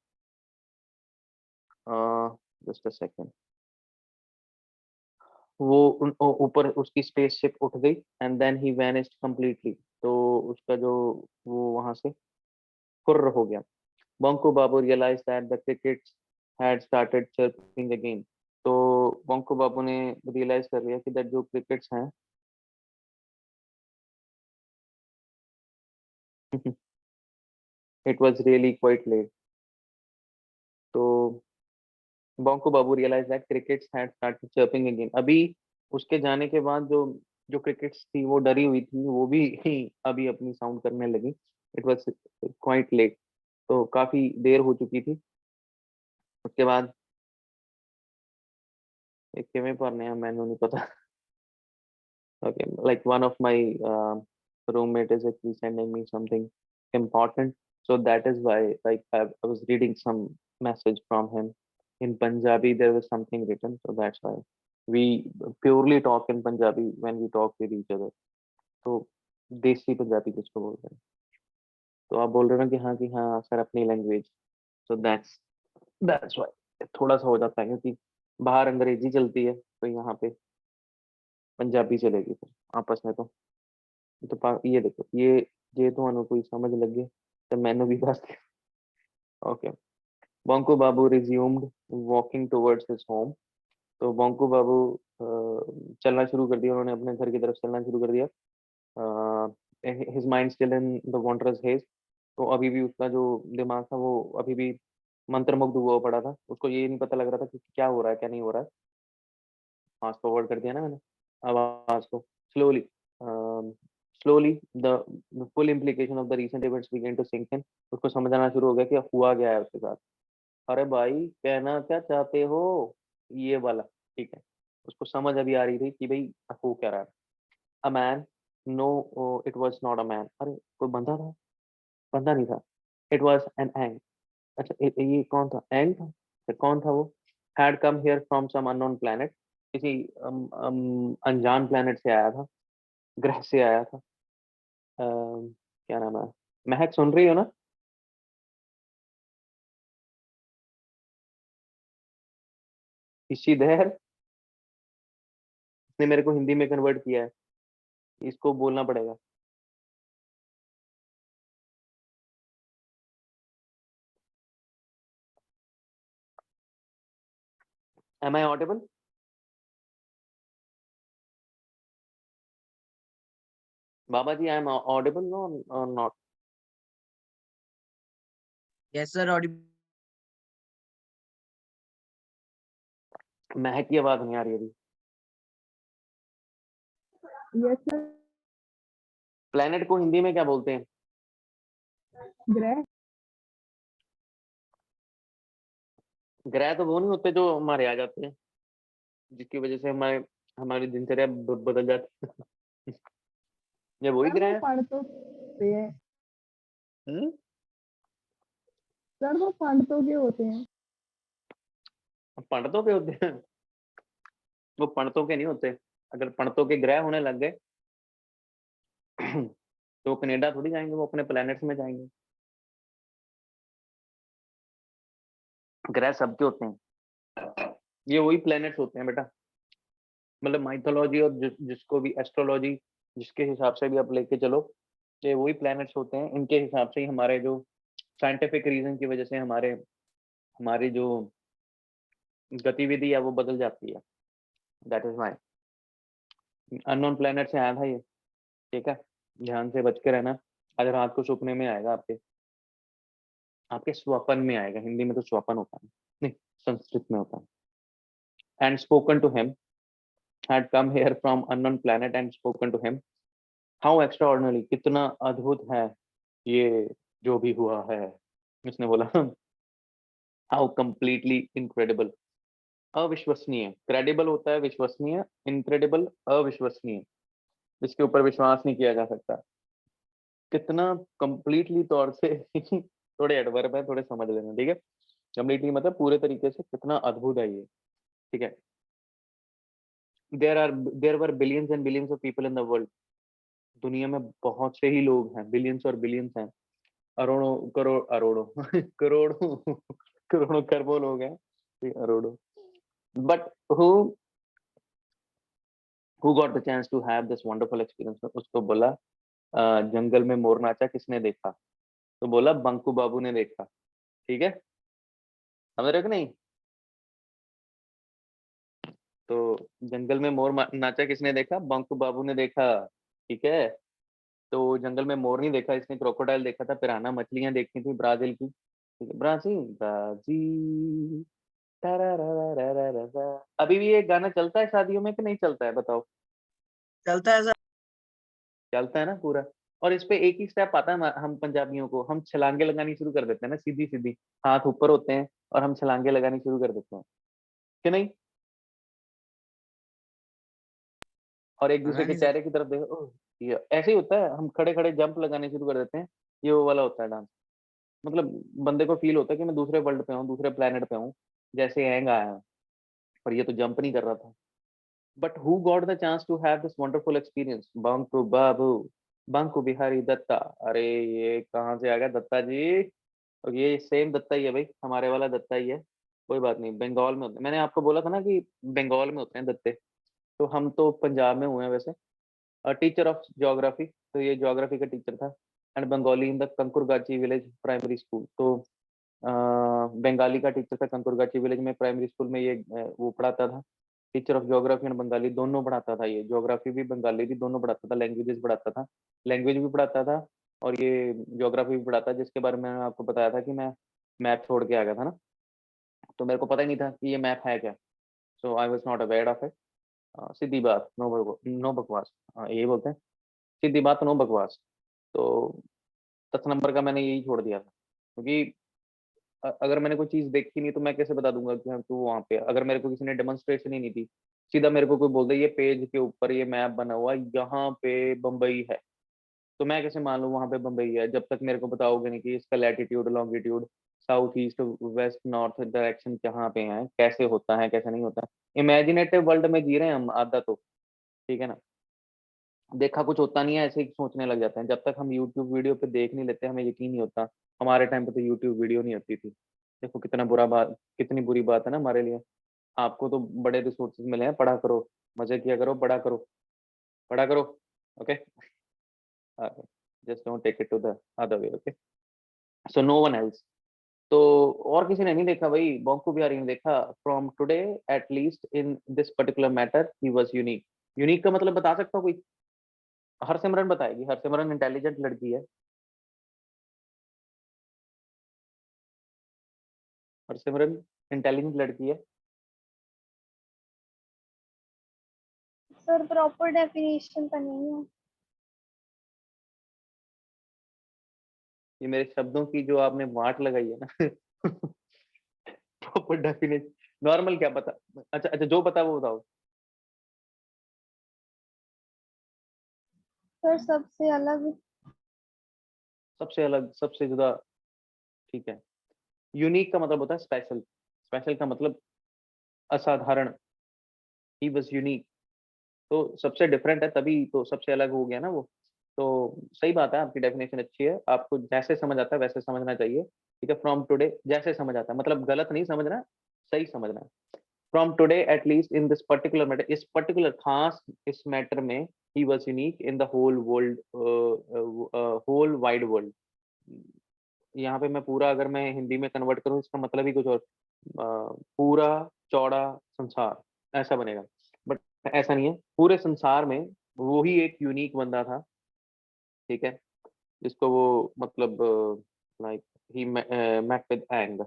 जस्ट अ सेकेंड, वो ऊपर उसकी स्पेसशिप उठ गई and then he vanished completely. तो उसका जो वो वहां से फुर्र हो गया। Banku Babu realise that the crickets had started chirping again. तो बंकू बाबू ने रियलाइज कर लिया कि दैट जो क्रिकेट्स हैं it was really quite late. तो Banku Babu realise that crickets had started chirping again. अभी उसके जाने के बाद जो जो क्रिकेट्स थी वो डरी हुई थी, वो भी अभी अपनी साउंड करने लगी। It was quite late. तो काफी देर हो चुकी थी। उसके बाद एक किਵੇਂ ਭਰਨੇ ਆ ਮੈਨੂੰ नहीं पता। Okay, like one of my roommate is actually sending me something important, so that is why like I was reading some message from him in Punjabi. There was something written, so that's why we purely talk in Punjabi when we talk with each other. तो देसी पंजाबी जिसको बोलते हैं। तो आप बोल रहे हो ना कि हाँ सर अपनी लैंग्वेज। सो दैट्स व्हाई थोड़ा सा हो जाता है, क्योंकि बाहर अंग्रेजी चलती है तो यहाँ पे पंजाबी चलेगी फिर आपस में। तो ये देखो, ये तो कोई समझ लग गए तो मैंने भी बस। Okay. Banku Babu resumed walking towards his home. तो बंकू बाबू चलना शुरू कर दिया, उन्होंने अपने घर की तरफ चलना शुरू कर दिया। His mind still in the wondrous hedge. तो अभी भी उसका जो दिमाग था वो अभी भी मंत्रमुग्ध हुआ पड़ा था। उसको ये नहीं पता लग रहा था कि क्या हो रहा है क्या नहीं हो रहा है। फास्ट फॉरवर्ड कर दिया ना मैंने आवाज को। Slowly slowly the full implication of the recent events began to sink in. उसको समझ आना शुरू हो गया कि हुआ गया है उसके साथ। अरे भाई कहना क्या चाहते हो, ये वाला, ठीक है। उसको समझ अभी आ रही थी कि भाई हो क्या रहा है। A man, no it was not a man. अरे कोई बंदा था? बंदा नहीं था। It was an Ang. अच्छा ये कौन था? एंग था? फिर कौन था वो? Had come here from some unknown planet. किसी अनजान प्लैनेट से आया था, ग्रह से आया था। क्या नाम है? महक सुन रही हो ना? इसी देर इसने मेरे को हिंदी में कन्वर्ट किया है, इसको बोलना पड़ेगा। Am I audible? Baba ji, I am audible, no, or not? Yes, sir. Audible. महक की आवाज नहीं आ रही अभी। Yes sir. प्लेनेट को हिंदी में क्या बोलते हैं? ग्रह। ग्रह तो वो नहीं होते जो हमारे आ जाते हैं, जिसकी वजह से हमारी दिनचर्या बदल जाती है। ये वही सर ग्रह वो है? फंड तो होते हैं। हम्म? सर वो फंड तो के होते हैं। पंडितों के होते हैं? वो पंडितों के नहीं होते। अगर पंडितों के ग्रह होने लग गए तो वो कनाडा थोड़ी जाएंगे, वो अपने प्लैनेट्स में जाएंगे। ग्रह सबके होते हैं, ये वही प्लैनेट्स होते हैं बेटा। मतलब माइथोलॉजी और जिसको भी एस्ट्रोलॉजी, जिसके हिसाब से भी आप लेके चलो, ये वही प्लैनेट्स होते हैं। इनके हिसाब से ही हमारे जो साइंटिफिक रीजन की वजह से हमारी जो गतिविधि है वो बदल जाती है। That is why unknown planet से आया था ये। ठीक है, ध्यान से बच के रहना। आज रात को सपने में आएगा, आपके स्वपन में आएगा। हिंदी में तो स्वपन होता है, नहीं संस्कृत में होता है। And spoken to him, had come here from unknown planet and spoken to him. How extraordinary, कितना अद्भुत है ये जो भी हुआ है। उसने बोला how completely incredible, अविश्वसनीय। क्रेडिबल होता है विश्वसनीय, इनक्रेडिबल अविश्वसनीय, जिसके ऊपर विश्वास नहीं किया जा सकता। कितना कंप्लीटली तौर से थोड़े एडवर्ब है, थोड़े समझ लेना, ठीक है। कंप्लीटली मतलब पूरे तरीके से, कितना अद्भुत है ये, ठीक है। There were billions and billions of people in the world. दुनिया में बहुत से ही लोग हैं, बिलियंस और बिलियंस हैं, अरोड़ों करोड़ अरोड़ों करोड़ों करोड़ों खरबों लोग हैं, अरोड़ों। But who got the chance to have this wonderful experience. उसको बोला जंगल में मोर नाचा किसने देखा? तो बोला बंकू बाबू ने देखा। ठीक है, समझ रहे हो कि नहीं? तो जंगल में मोर नाचा किसने देखा? बंकू बाबू ने देखा। ठीक है, तो जंगल में मोर नहीं देखा इसने, क्रोकोडाइल देखा था, पिराना मछलियां देखी थी ब्राजील की। ठीक है, ब्राजील ब्राजील। तारारारारारा। अभी भी ये गाना चलता है शादियों में कि नहीं चलता है, बताओ? चलता है सर। चलता है ना पूरा। और इस पे एक ही स्टेप आता है हम पंजाबियों को, हम छलांगे लगानी शुरू कर देते हैं ना, सीधी सीधी, हाथ ऊपर होते हैं और हम छलांगे लगानी शुरू कर देते हैं कि नहीं? और एक दूसरे पता के नहीं सर। चेहरे की तरफ देखो, ओह, ये ऐसे ही होता है, हम खड़े खड़े जंप लगाने शुरू कर देते हैं। ये वो वाला होता है डांस। मतलब बंदे को फील होता है कि मैं दूसरे वर्ल्ड पे हूँ, दूसरे प्लेनेट पे हूँ, जैसे एंग आया है, पर ये तो जंप नहीं कर रहा था। But who got the chance to have this wonderful experience? Banku Babu, Banku Bihari Datta. अरे ये कहाँ से आ गया दत्ता जी? और ये सेम दत्ता ही है भाई, हमारे वाला दत्ता ही है। कोई बात नहीं, बंगाल में होते हैं। मैंने आपको बोला था ना कि बंगाल में होते हैं दत्ते। तो हम तो पंजाब में हुए हैं वैसे। टीचर ऑफ ज्योग्राफी, तो ये ज्योग्राफी का टीचर था। And Bengali in the Kankurgachi village primary school. तो बंगाली का टीचर था कंकुरगाची विलेज में प्राइमरी स्कूल में, ये वो पढ़ाता था। Teacher of geography and Bengali दोनों पढ़ाता था ये, ज्योग्राफी भी बंगाली भी दोनों पढ़ाता था, लैंग्वेजेस पढ़ाता था, लैंग्वेज भी पढ़ाता था और ये ज्योग्राफी भी पढ़ाता, जिसके बारे में मैंने आपको बताया था कि मैं मैप छोड़ के आ गया था ना, तो मेरे को पता ही नहीं था कि ये मैप है क्या। So I was not aware of it. सीधी बात, नो बकवास, यही बोलते हैं, सीधी बात नो बकवास। तो 10 नंबर का मैंने यही छोड़ दिया था, क्योंकि अगर मैंने कोई चीज देखी नहीं तो मैं कैसे बता दूंगा कि हाँ तू वहां पे, अगर मेरे को किसी ने डेमोन्स्ट्रेशन ही नहीं दी, सीधा मेरे को कोई बोल दे ये पेज के ऊपर ये मैप बना हुआ यहाँ पे बम्बई है, तो मैं कैसे मान लूँ वहां पे बम्बई है, जब तक मेरे को बताओगे नहीं कि इसका latitude longitude south east west north direction कहाँ पे है, कैसे होता है कैसे नहीं होता है। इमेजिनेटिव वर्ल्ड में जी रहे हैं हम आधा तो, ठीक है ना। देखा कुछ होता नहीं है, ऐसे ही सोचने लग जाते हैं। जब तक हम यूट्यूब वीडियो पे देख नहीं लेते हमें यकीन नहीं होता। हमारे टाइम पे तो यूट्यूब वीडियो नहीं होती थी। देखो कितना बुरा बात, कितनी बुरी बात है ना हमारे लिए। आपको तो बड़े रिसोर्सेज मिले हैं, पढ़ा करो, मजे किया करो, पढ़ा करो, पढ़ा करो। Okay, just don't take it to the other way. Okay, so no one else. तो और किसी ने नहीं देखा भाई, बॉन्कू बिहारी ने देखा। From today at least in this particular matter he was unique. Unique का मतलब बता सकता हूँ कोई? हरसिमरन बताएगी, हरसिमरन इंटेलिजेंट लड़की है। हरसिमरन इंटेलिजेंट लड़की है। सर प्रॉपर डेफिनेशन तो नहीं है। ये मेरे शब्दों की जो आपने वाट लगाई है ना प्रॉपर डेफिनेशन, नॉर्मल क्या पता? अच्छा अच्छा, जो पता वो बताओ। सर सबसे अलग। सबसे अलग, सबसे जुदा, ठीक है। यूनिक का मतलब होता है स्पेशल, स्पेशल का मतलब असाधारण। ही वाज यूनिक, तो सबसे डिफरेंट है तभी तो सबसे अलग हो गया ना वो। तो सही बात है, आपकी डेफिनेशन अच्छी है, आपको जैसे समझ आता है वैसे समझना चाहिए, ठीक है। फ्रॉम टुडे जैसे समझ आता है, मतलब गलत नहीं समझना, सही समझना है। From today at least in this particular matter, इस पर्टिकुलर खास इस मैटर में ही was unique in the whole world, whole wide world. यहाँ पे मैं पूरा अगर मैं हिंदी में कन्वर्ट करूँ इसका मतलब ही कुछ और, पूरा चौड़ा संसार ऐसा बनेगा, बट ऐसा नहीं है। पूरे संसार में वो ही एक यूनिक बंदा था, ठीक है, जिसको वो मतलब like he met with Ang,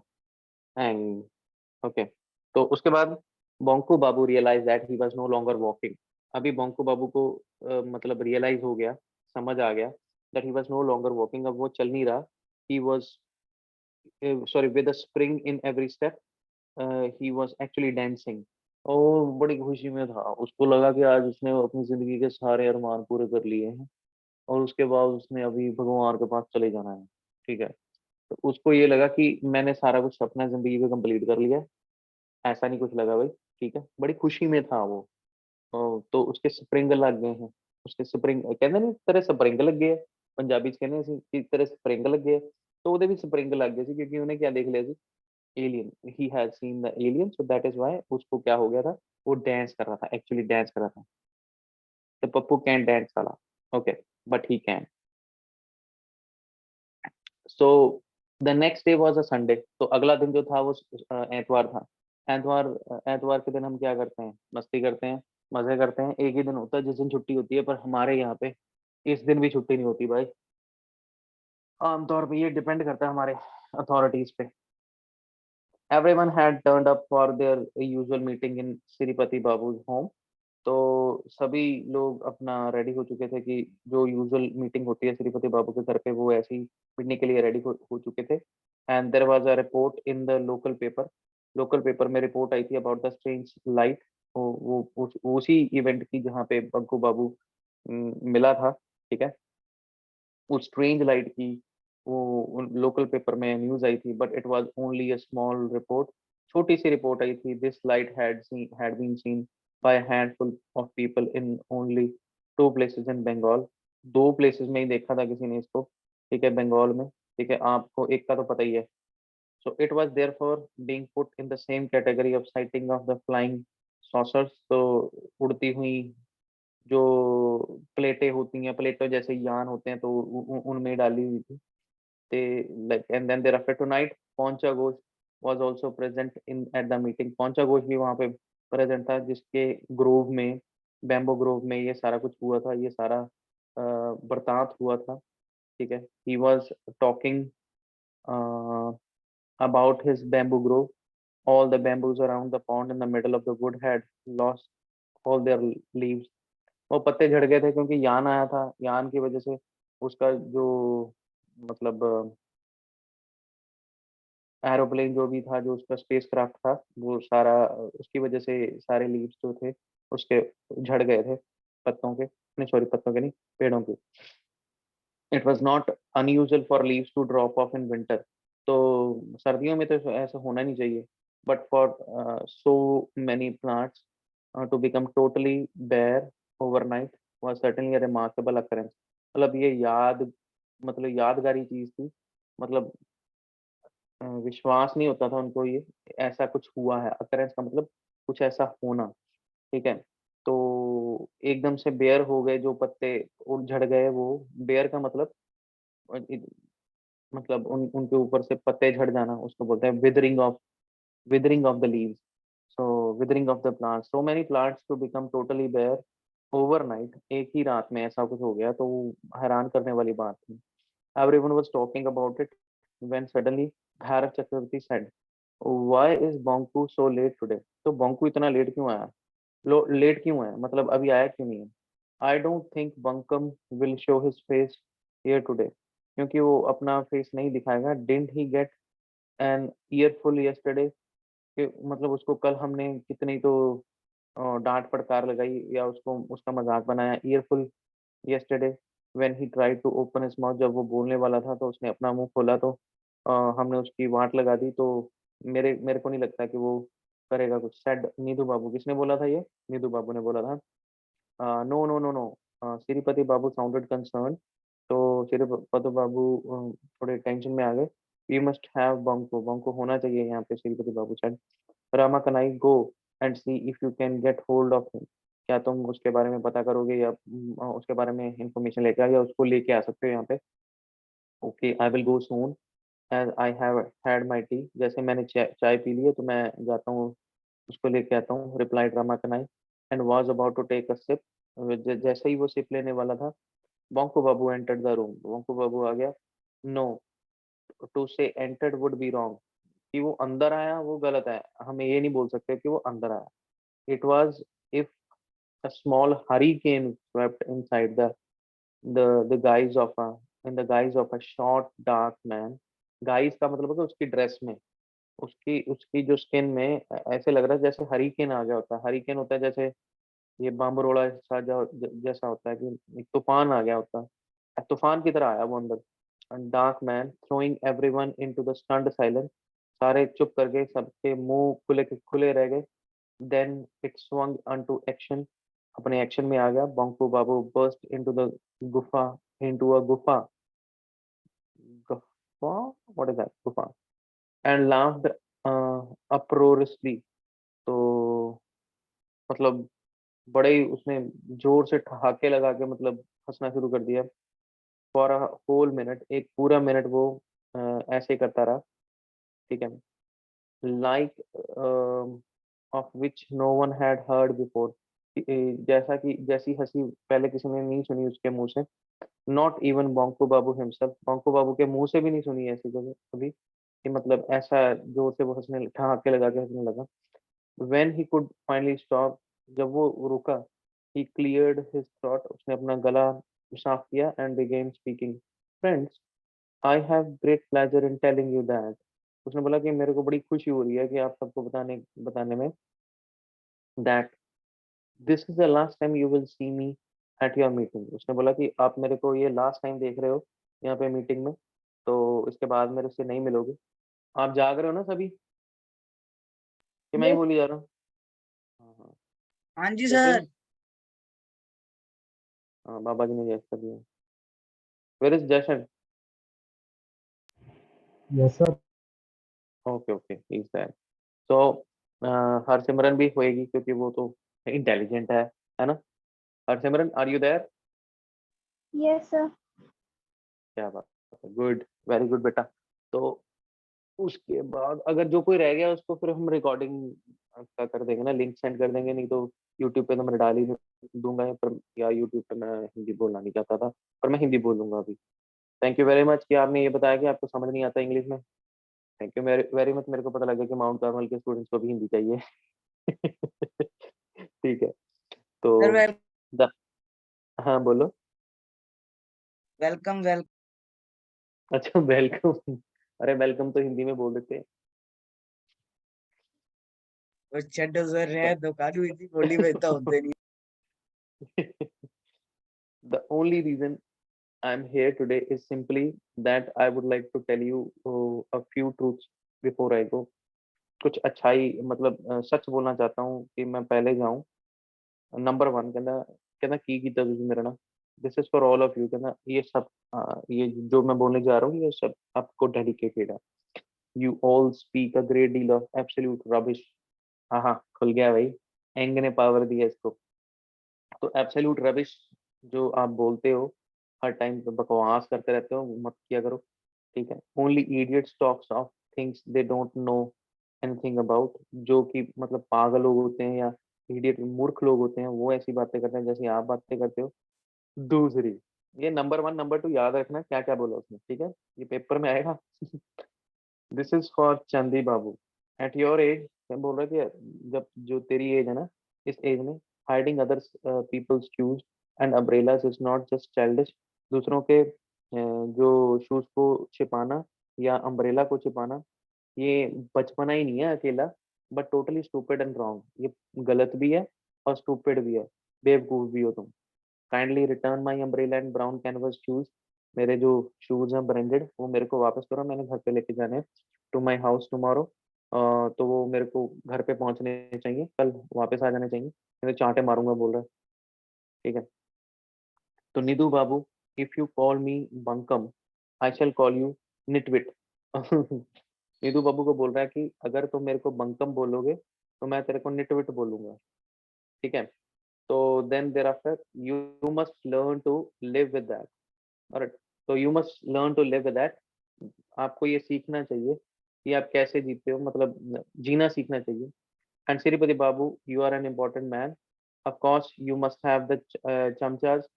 Ang, okay. तो उसके बाद Banku Babu realise that he was no longer walking. अभी बोंकू बाबू को मतलब रियलाइज हो गया, समझ आ गया that he was no longer walking, अब वो चल नहीं रहा। He was sorry, with a spring in every step he was actually dancing. और बड़ी खुशी में था, उसको लगा कि आज उसने अपनी जिंदगी के सारे अरमान पूरे कर लिए हैं, और उसके बाद उसने अभी भगवान के पास चले जाना है, ठीक है। तो उसको ये लगा कि मैंने सारा कुछ अपना जिंदगी में कंप्लीट कर लिया है। ऐसा नहीं कुछ लगा भाई, ठीक है, बड़ी खुशी में था वो। तो उसके स्प्रिंग लग गए हैं, उसके स्प्रिंग कहते नहीं तरह स्प्रिंग लग गए, पंजाबी च कहने ਅਸੀਂ कि तरह स्प्रिंग लग गए। तो ਉਹਦੇ ਵੀ स्प्रिंग लग गए सी, क्योंकि उन्हें क्या देख लिया see, alien, he had seen the alien, so that is why उसको क्या हो गया था, वो डांस कर रहा था, एक्चुअली डांस कर रहा था। तो पप्पू कैन डांस वाला, okay, but he can. So the next day was a Sunday, तो अगला दिन जो था वो एतवार था। एतवार, एतवार के दिन हम क्या करते हैं, मस्ती करते हैं, मजे करते हैं। एक ही दिन होता है जिस दिन छुट्टी होती है, पर हमारे यहाँ पे इस दिन भी छुट्टी नहीं होती भाई। आमतौर पे ये डिपेंड करता है हमारे अथॉरिटीज पे। Everyone had turned up for their usual meeting in Shripati babus home. तो सभी लोग अपना रेडी हो चुके थे कि जो यूजुअल मीटिंग होती है श्रीपति बाबू के घर पे, वो ऐसे ही मिलने के लिए रेडी हो चुके थे। And there was a report in the local paper, local paper में रिपोर्ट आई थी अबाउट द स्ट्रेंज लाइट। उसी इवेंट की जहाँ पे बंकू बाबू मिला था, ठीक है। उस स्ट्रेंज लाइट की वो लोकल पेपर में न्यूज आई थी, but it was only a small report, छोटी सी रिपोर्ट आई थी। This light had been seen by handful of people in only two places in Bengal. दो प्लेसेस में ही देखा था किसी ने इसको, ठीक है, बंगाल में, ठीक है। आपको एक का तो पता ही है। So it was therefore being put in the same category of sighting of the flying saucers. तो उड़ती हुई जो प्लेटें होती हैं, प्लेटों जैसे यान होते हैं, तो उनमें डाली हुई थी। they like, and then thereafter tonight पौंचा Ghosh was also present in at the meeting। पौंचा Ghosh भी वहां पे प्रेजेंट था, जिसके ग्रोव में, बैम्बो ग्रोव में ये सारा कुछ हुआ था, ये सारा बर्तांत हुआ था, ठीक है। he was talking about his bamboo grove। all the bamboos around the pond in the middle of the wood had lost all their leaves। वो पत्ते झड़ गए थे क्योंकि यान आया था, यान की वजह से उसका जो मतलब एरोप्लेन जो भी था, जो उसका स्पेस क्राफ्ट था, वो सारा उसकी वजह से सारे लीव्स जो थे उसके झड़ गए थे, पत्तों के नहीं, सॉरी पत्तों के नहीं, पेड़ों के। It was not unusual for leaves to drop off in winter. तो सर्दियों में तो ऐसा होना नहीं चाहिए, but for so many plants to become totally bare overnight was certainly a remarkable occurrence. मतलब ये मतलब यादगारी चीज थी, मतलब विश्वास नहीं होता था उनको ये ऐसा कुछ हुआ है। अकरेंस का मतलब कुछ ऐसा होना, ठीक है। तो एकदम से बेयर हो गए जो पत्ते और झड़ गए, वो बेयर का मतलब मतलब उनके ऊपर से पत्ते झड़ जाना, उसको बोलते हैं withering of the leaves. So withering of the plants, so many plants to become totally bare overnight, एक ही रात में ऐसा कुछ हो गया, तो वो हैरान करने वाली बात थी। Everyone was talking about it when suddenly Bharat Chakravarti said, why is Banku so late today? तो बंकू इतना लेट क्यों आया? लेट क्यों है, मतलब अभी आया क्यों नहीं है? I don't think Bunkum will show his face here today, क्योंकि वो अपना फेस नहीं दिखाएगा। Didn't he get an earful yesterday, मतलब उसको कल हमने कितनी तो डांट फटकार लगाई या उसको उसका मजाक बनाया। Earful yesterday when he tried to open his mouth, जब वो बोलने वाला था तो उसने अपना मुंह खोला तो हमने उसकी वाट लगा दी। तो मेरे मेरे को नहीं लगता कि वो करेगा कुछ। सेड नीदू बाबू, किसने बोला था ये? नीदू बाबू ने बोला था। No no no no, Shripati Babu sounded concerned. तो श्रीपति बाबू थोड़े टेंशन में आ गए। We must have Banku, Banku होना चाहिए यहाँ पे, Shripati Babu said. Rama Kanai, go and see if you can get hold of him, क्या तुम उसके बारे में पता करोगे या उसके बारे में इंफॉर्मेशन लेके आ, या उसको लेके आ सकते हो यहाँ पे? Okay, I will go soon as I have had my tea, जैसे मैंने चाय पी ली है तो मैं जाता हूँ, उसको लेके आता हूँ, replied Rama Kanai. And was about to take a sip, जैसे ही वो सिप लेने वाला था, Bonku Babu entered the room, Bonku Babu आ गया। No, to say entered would be wrong, कि वो अंदर आया वो गलत है, हमें ये नहीं बोल सकते कि वो अंदर आया। It was if a small hurricane swept inside the guise of a in the guise of a short dark man। guise का मतलब है कि उसकी ड्रेस में, उसकी उसकी जो स्किन में ऐसे लग रहा है जैसे हरिकेन आ गया होता है। हरिकेन होता है जैसे ये बमरोड़ा सा जैसा होता है कि एक तूफान आ गया होता है, तूफान की तरह आया वो अंदर। Dark man throwing everyone into the stunned silence, सारे चुप कर गए, सबके मुंह खुले के खुले रह गए। Then it swung onto action, अपने एक्शन में आ गया। Banku Babu burst into the guffaw, into a guffaw, guffaw, what is that, guffaw, and laughed uproariously। तो मतलब बड़े ही उसने जोर से ठहाके लगा के मतलब हंसना शुरू कर दिया। फॉर अ होल मिनट, एक पूरा मिनट वो ऐसे ही करता रहा, ठीक है। Like of which no one had heard before, जैसा कि जैसी हंसी पहले किसी ने नहीं सुनी उसके मुंह से। Not even Banku Babu himself, Banku बाबू के मुंह से भी नहीं सुनी ऐसी कभी कभी, कि मतलब ऐसा जोर से वो हंसने ठहाके लगा के हंसने लगा। When he could finally stop, जब वो रुका, ही क्लियर्ड हिज थ्रोट, उसने अपना गला साफ किया and began speaking. Friends, I have great pleasure in telling you that, उसने बोला कि मेरे को बड़ी खुशी हो रही है कि आप सबको बताने बताने में, that this is the last time you will see me at your meeting. उसने बोला कि आप मेरे को ये लास्ट टाइम देख रहे हो यहाँ पे मीटिंग में, तो इसके बाद मेरे से नहीं मिलोगे। आप जाग रहे हो ना सभी, कि मैं ही Yes, बोली जा रहा हूँ? हाँ हाँ। हाँ जी जैसे, सर। हाँ बाबा जी ने यस कर दिया। Where is Jashan? Yes, sir. Okay okay, is that. तो हरसिमरन भी होएगी क्योंकि वो तो इंटेलिजेंट है ना? Harsimran, are you there? Yes, sir. क्या बात है, गुड, वेरी गुड बेटा। तो उसके बाद अगर जो कोई रह गया उसको फिर हम रिकॉर्डिंग का कर देंगे ना, लिंक सेंड कर देंगे, नहीं तो यूट्यूब पे तो मैं डाल ही नहीं दूंगा। पर या यूट्यूब पे मैं हिंदी बोलना नहीं चाहता था, पर मैं हिंदी बोलूंगा अभी। थैंक यू वेरी मच कि आपने ये बताया कि आपको समझ नहीं आता इंग्लिश में। Thank you very very much, मेरे को पता लगा कि माउंट कार्मल के स्टूडेंट्स को भी हिंदी चाहिए। ठीक है। सर तो द, हाँ बोलो। Welcome welcome. अच्छा वेलकम, अरे वेलकम तो हिंदी में बोल देते हैं। छड्डो सर रहे दुकान हुई थी बोली में तो होते नहीं। The only reason I'm here today is simply that I would like to tell you a few truths before I go। कुछ अच्छाई मतलब सच बोलना चाहता हूँ कि मैं पहले जाऊँ। नंबर वन कहना, कहना की ਕੀਤਾ ਤੁਸੀਂ मेरा ना, this is for all of you, कहना ये सब ये जो मैं बोलने जा रहा हूँ ये सब आपको डेडिकेटेड है। You all speak a great deal of absolute rubbish. हाँ हाँ, खुल गया भाई, एंग ने पावर दिया इसको। तो एब्सोल्यूट रबिश जो आप बोलते हो, हर टाइम बकवास करते रहते हो, मत किया करो, ठीक है। Only idiots talks of things they don't know anything about, जो कि मतलब पागल लोग होते हैं या इडियट मूर्ख लोग होते हैं वो ऐसी बातें करते हैं जैसे आप बातें करते हो। दूसरी, ये नंबर 1 नंबर 2 याद रखना क्या क्या बोला उसने, ठीक है, ये पेपर में आएगा। This is for Chandi Babu. At your age, मैं बोल रहा कि जब जो तेरी एज है ना, इस एज में hiding others peoples shoes and umbrellas is not just childish. दूसरों के जो शूज को छिपाना या अम्ब्रेला को छिपाना, ये बचपना ही नहीं है अकेला, but totally stupid and wrong. ये गलत भी है और स्टूपिड भी है, बेवकूफ भी हो तुम। Kindly return my umbrella and brown canvas shoes. मेरे जो शूज हैं ब्रांडेड वो मेरे को वापस करो, मैंने घर पे लेके जाने हैं। टू माई हाउस टुमारो, तो वो मेरे को घर पे पहुंचने चाहिए, कल वापस आ जाने चाहिए, मैं तो चांटे मारूंगा बोल रहा है। ठीक है। तो Nidhu Babu, if you call me Bunkum I shall call you nitwit. Nidhu Babu को बोल रहा है कि अगर तुम मेरे को बंकम बोलोगे तो मैं तेरे को निटविट बोलूंगा। ठीक है। तो then thereafter you must learn to live with that. और तो you must learn to live with that. आपको ये सीखना चाहिए कि आप कैसे जीते हो, मतलब जीना सीखना चाहिए। And Shripati Babu, you are an important man, of course you must have the chamchas.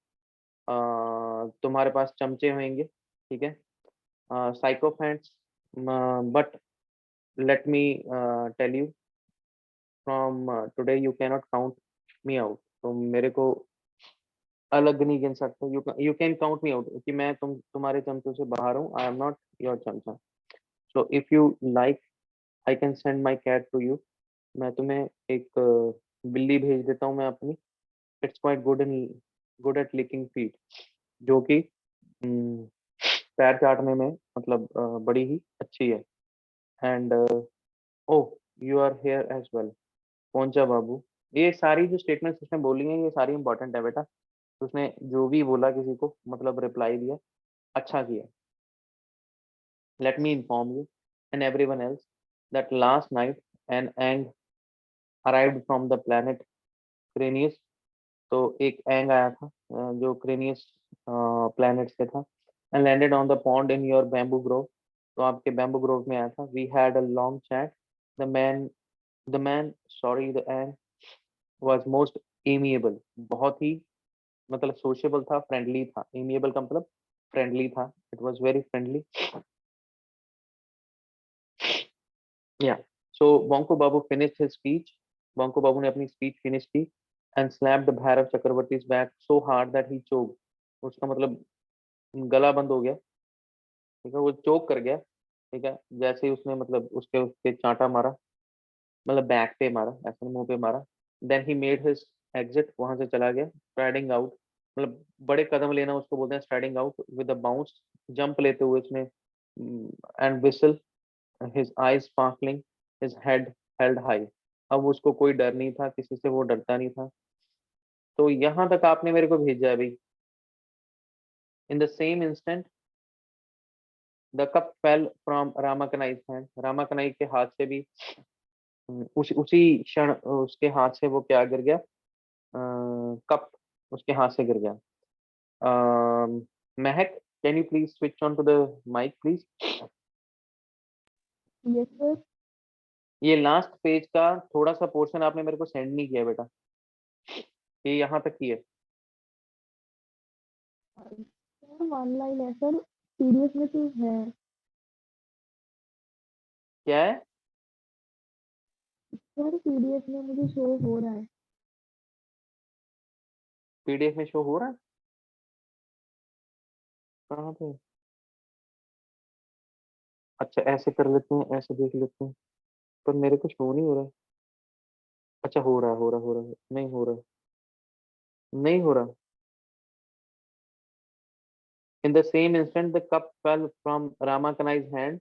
तुम्हारे पास चमचे होंगे, ठीक है। Sycophants, but let me tell you from today you cannot count me out. तो मेरे को अलग नहीं गिन सकते। You can count me out कि मैं तुम्हारे चमचों से बाहर हूँ। आई एम नॉट योर चमचा। So if you like I can send my cat to you. मैं तुम्हें एक बिल्ली भेज देता हूँ मैं अपनी। It's quite good at licking feet, जो कि हम्म, पैर चाटने में मतलब बड़ी ही अच्छी है। And oh you are here as well. पहुंचा बाबू। ये सारी जो स्टेटमेंट्स उसने बोली हैं ये सारी इंपॉर्टेंट है बेटा। उसने जो भी बोला किसी को मतलब रिप्लाई दिया, अच्छा किया। Let me inform you and everyone else that last night an Ang arrived from the planet Craneus. तो एक एंग आया था जो क्रेनियस प्लैनेट से था। And landed on the pond in your bamboo grove. तो आपके बैम्बू ग्रोव में आया था। We had a long chat. The man sorry the Ang was most amiable. बहुत ही मतलब सोशेबल था, फ्रेंडली था। एमिएबल का मतलब फ्रेंडली था। It was very friendly. या so Banku Babu finished his speech. Banku Babu ने अपनी स्पीच फिनिश की। And slapped Bhairav Chakravarti's back so hard that he choke. उसका मतलब गला बंद हो गया, ठीक है, वो चोक कर गया। ठीक है, जैसे ही उसने मतलब उसके उसके चांटा मारा, मतलब बैक पे मारा, ऐसे मुंह पे मारा। Then he made his exit, वहां से चला गया। स्ट्राइडिंग आउट, मतलब बड़े कदम लेना उसको बोलते हैं striding out. With a bounce, jump लेते हुए उसने। And whistle, his eyes sparkling, his head held high. अब उसको कोई डर नहीं था, किसी से वो डरता नहीं था। तो यहाँ तक आपने मेरे को भेजा है भाई। In the same instant the cup fell from Ramakanai hand. Ramakanai के हाथ से भी उसी क्षण उसके हाथ से वो क्या गिर गया, कप उसके हाथ से गिर गया। Mahak, can you please switch on to the mic please. Yes sir. ये लास्ट पेज का थोड़ा सा पोर्शन आपने मेरे को सेंड नहीं किया बेटा, ये यहाँ तक ही है। सर वन लाइन है सर, पीडीएफ में तो है। क्या है? सर पीडीएफ में मुझे शो हो रहा है। पीडीएफ में शो हो रहा है? कहाँ पे? अच्छा ऐसे कर लेते हैं, ऐसे देख लेते हैं। पर मेरे को शो नहीं हो रहा है। अच्छा हो रहा है, हो रहा है, हो रहा है, नहीं हो रहा है, नहीं हो रहा। In the same instant the cup fell from Ramakanai's hand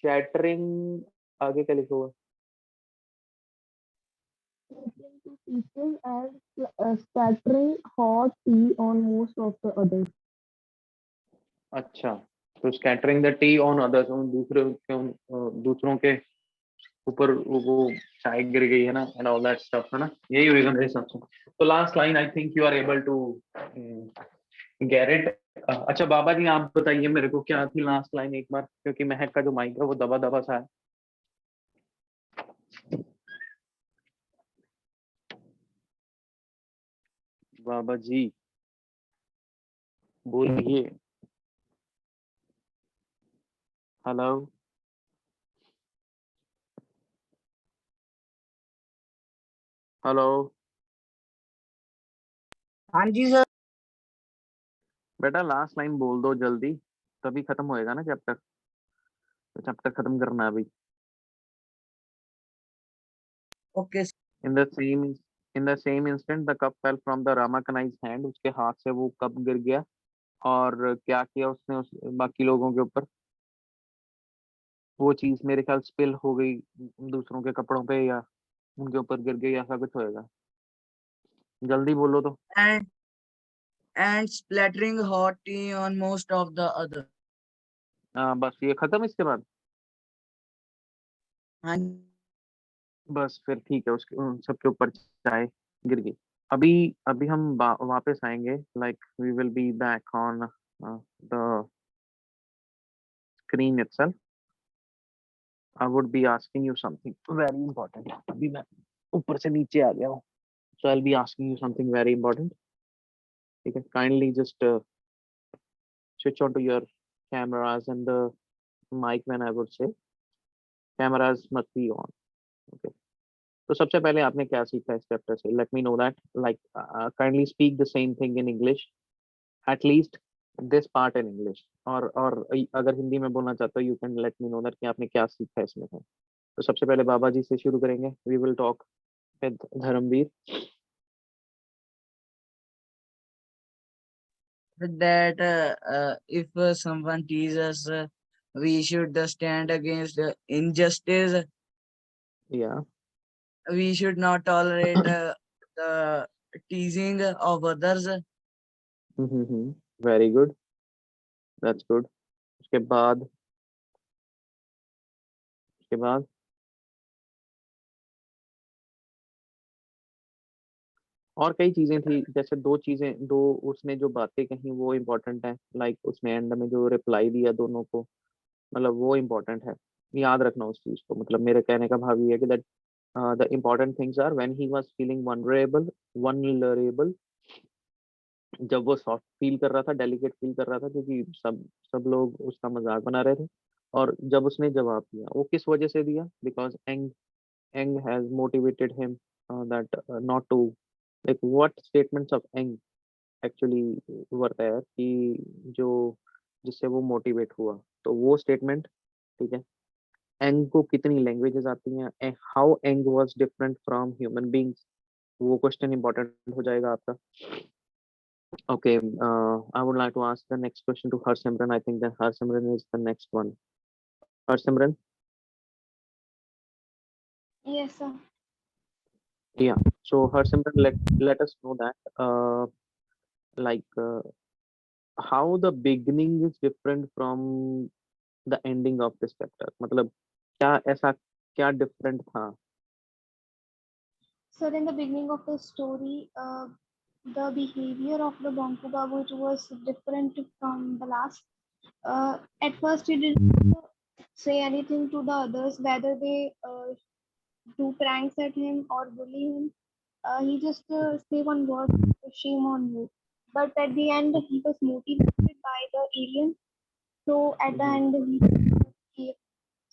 shattering. आगे क्या लिखा हुआ है? Speaking to teachers and scattering hot tea on most of the others. अच्छा, तो scattering the T on others, उन दूसरों के ऊपर वो चाय गिर गई है ना, एंड ऑल दैट स्टफ है ना, यही होएगा मेरे हिसाब से। तो last line I think you are able to get it. अच्छा बाबा जी आप बताइए मेरे को क्या थी लास्ट लाइन एक बार, क्योंकि महक का जो माइक है वो दबा दबा सा है। बाबा जी बोलिए। हेलो। हेलो। हाँ जी सर। बेटा लास्ट लाइन बोल दो जल्दी, तभी खत्म होएगा ना चैप्टर। तो चैप्टर खत्म करना है अभी। Okay. In the same instant the cup fell from the Ramakanai's hand. उसके हाथ से वो कप गिर गया। और क्या किया उसने उस बाकी लोगों के ऊपर? वो चीज मेरे ख्याल स्पिल हो गई दूसरों के कपड़ों पे, या उनके ऊपर गिर गई, ऐसा कुछ होएगा। जल्दी बोलो तो। And splattering hot tea on most of the other. बस ये खत्म इसके बाद? हाँ बस फिर ठीक है, उसके उन सबके ऊपर चाय गिर गई। अभी अभी हम वापस आएंगे, like we will be back on the screen itself. I would be asking you something very important. अभी मैं ऊपर से नीचे आ गया हूँ, so I will be asking you something very important. ठीक है, kindly just switch on to your cameras and the mic when I would say cameras must be on. Okay. तो सबसे पहले आपने क्या सीखा इस चैप्टर से? Let me know that, like kindly speak the same thing in English, at least this part in English. और अगर हिंदी में बोलना चाहते हो you can let me know that कि आपने क्या सीखा इसमें से। तो सबसे पहले बाबा जी से शुरू करेंगे। We will talk with Dharamveer. that if someone teases us, we should stand against injustice. या We should not tolerate the teasing of others. Very good, that's good. उसके बाद और कई चीजें थी, जैसे दो चीजें, दो उसने जो बातें कही वो इम्पोर्टेंट है। लाइक उसने एंड में जो रिप्लाई दिया दोनों को, मतलब वो इम्पोर्टेंट है। याद रखना उस चीज को। मतलब मेरे कहने का भाव ये है कि that the important things are when he was feeling vulnerable, जब वो सॉफ्ट फील कर रहा था, डेलिकेट फील कर रहा था, क्योंकि सब सब लोग उसका मजाक बना रहे थे। और जब उसने जवाब दिया, वो किस वजह से दिया? Because Ang Ang has motivated him that not to, like what statements of Ang actually were there कि जो जिससे वो मोटिवेट हुआ। तो वो स्टेटमेंट, ठीक है। एंग को कितनी लैंग्वेजेस आती हैं, how Ang was different from human beings, वो क्वेश्चन इंपॉर्टेंट हो जाएगा आपका। Okay, I would like to ask the next question to Harsimran. I think that Harsimran is the next one. Harsimran, Yes, sir. yeah, so Harsimran, let us know that like how the beginning is different from the ending of this chapter। मतलब क्या ऐसा क्या different था? So in the beginning of the story, the behavior of the Banku Babu, it was different from the last. At first, he didn't say anything to the others, whether they do pranks at him or bully him. He just say one word, shame on you. But at the end, he was motivated by the alien. So at the Mhm. end, he gave